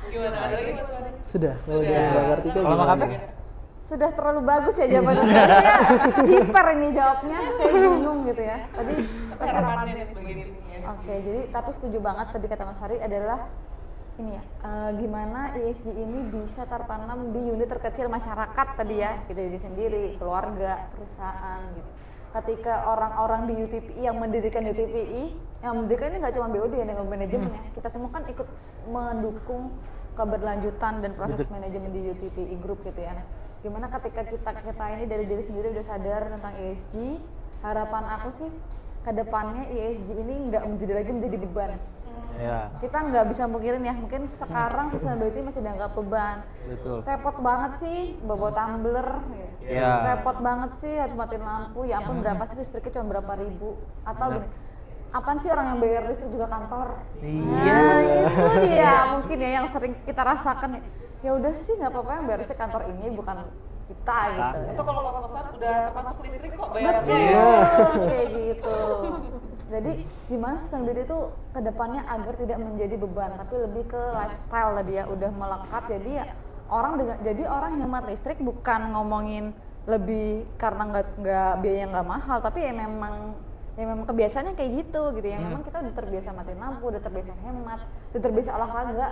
D: Gimana? Ada lagi Mas Fahri?
B: Sudah, kalau dia nggak ngerti kan
C: Kalau Mbak KP?
B: gimana?
E: Sudah terlalu bagus ya jawabannya. Saya jiper ini jawabnya, saya bingung gitu ya. Tadi
D: Tapi harapannya nih sebagai tim ESG.
E: Oke, jadi tapi setuju banget tadi kata Mas Farid adalah ini ya, gimana ESG ini bisa tertanam di unit terkecil masyarakat tadi ya, gitu diri sendiri, keluarga, perusahaan gitu. Ketika orang-orang di UTPI yang mendirikan UTPI, yang mendirikan ini nggak cuma BOD ya dengan manajemennya, kita semua kan ikut mendukung keberlanjutan dan proses manajemen di UTPI Group gitu ya. Nah, gimana ketika kita ini dari diri sendiri udah sadar tentang ESG, harapan aku sih kedepannya ESG ini nggak menjadi beban.
C: Ya,
E: Kita nggak bisa mikirin ya, mungkin sekarang sustainability masih dianggap beban.
C: betul.
E: Repot banget sih bawa tumbler gitu.
C: Iya.
E: Repot banget sih harus matiin lampu, ya ampun berapa sih listriknya cuma berapa ribu. Atau gini, apaan sih orang yang bayar listrik juga kantor?
C: Iya.
E: Nah itu dia mungkin ya yang sering kita rasakan ya. Ya udah sih nggak apa-apa yang bayar listrik kantor ini bukan kita gitu.
D: Atau kalau kos-kosan udah termasuk listrik kok bayarnya
E: Betul, kayak gitu. Jadi gimana sustainability itu kedepannya agar tidak menjadi beban, tapi lebih ke lifestyle tadi ya, udah melekat. Jadi ya orang hemat listrik bukan ngomongin lebih karena nggak biaya nggak mahal, tapi ya memang ya memang kebiasaannya kayak gitu ya. Memang kita udah terbiasa matiin lampu, udah terbiasa hemat, udah terbiasa olahraga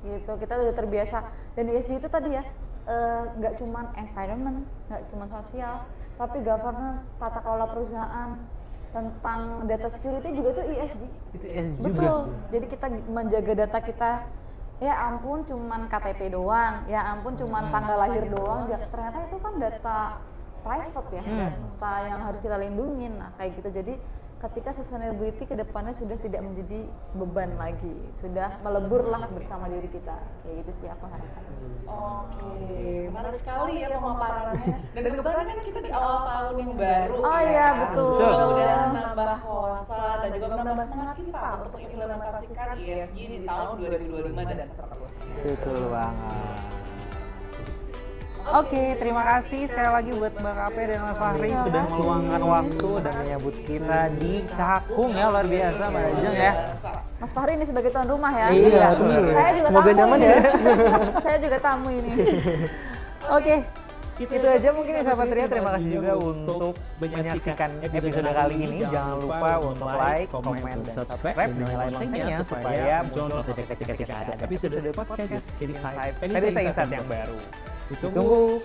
E: gitu, kita udah terbiasa. Dan ESG itu tadi ya nggak cuman environment, nggak cuman sosial, tapi governance, tata kelola perusahaan, tentang data security juga tuh ESG.
C: Itu ESG
E: Betul.
C: juga.
E: Jadi kita menjaga data kita, ya ampun cuman KTP doang, ya ampun cuman tanggal lahir doang, ternyata itu kan data private ya, data yang harus kita lindungin. Nah kayak gitu, jadi ketika sustainability ke depannya sudah tidak menjadi beban lagi, sudah meleburlah bersama diri kita, kayak gitu sih aku harapkan.
D: Oke, menarik sekali ya pemaparannya. Dan kebetulan kan kita di awal tahun yang baru.
E: Oh iya, betul.
D: Mudah-mudahan menambah wawasan dan juga menambah semangat kita untuk implementasikan ESG di tahun 2025 dan seterusnya.
C: Betul banget. Oke, terima kasih sekali lagi buat Mbak Kape dan Mas Fahri sudah meluangkan waktu dan menyambut kita di Cakung ya, luar biasa Mbak Ajeng ya.
E: Mas Fahri ini sebagai tuan rumah ya.
C: Iya,
E: Saya juga
B: Semoga
E: tamu
B: nyaman
E: ini.
B: ya.
E: Saya juga tamu ini.
C: Oke, itu aja mungkin ya sahabat Ria. Terima kasih juga untuk menyaksikan episode kali ini. Jangan lupa untuk like, komen, dan subscribe dan nyalain loncengnya supaya muncul notifikasi ketika ada episode podcast PDC Insight yang baru. Ditunggu.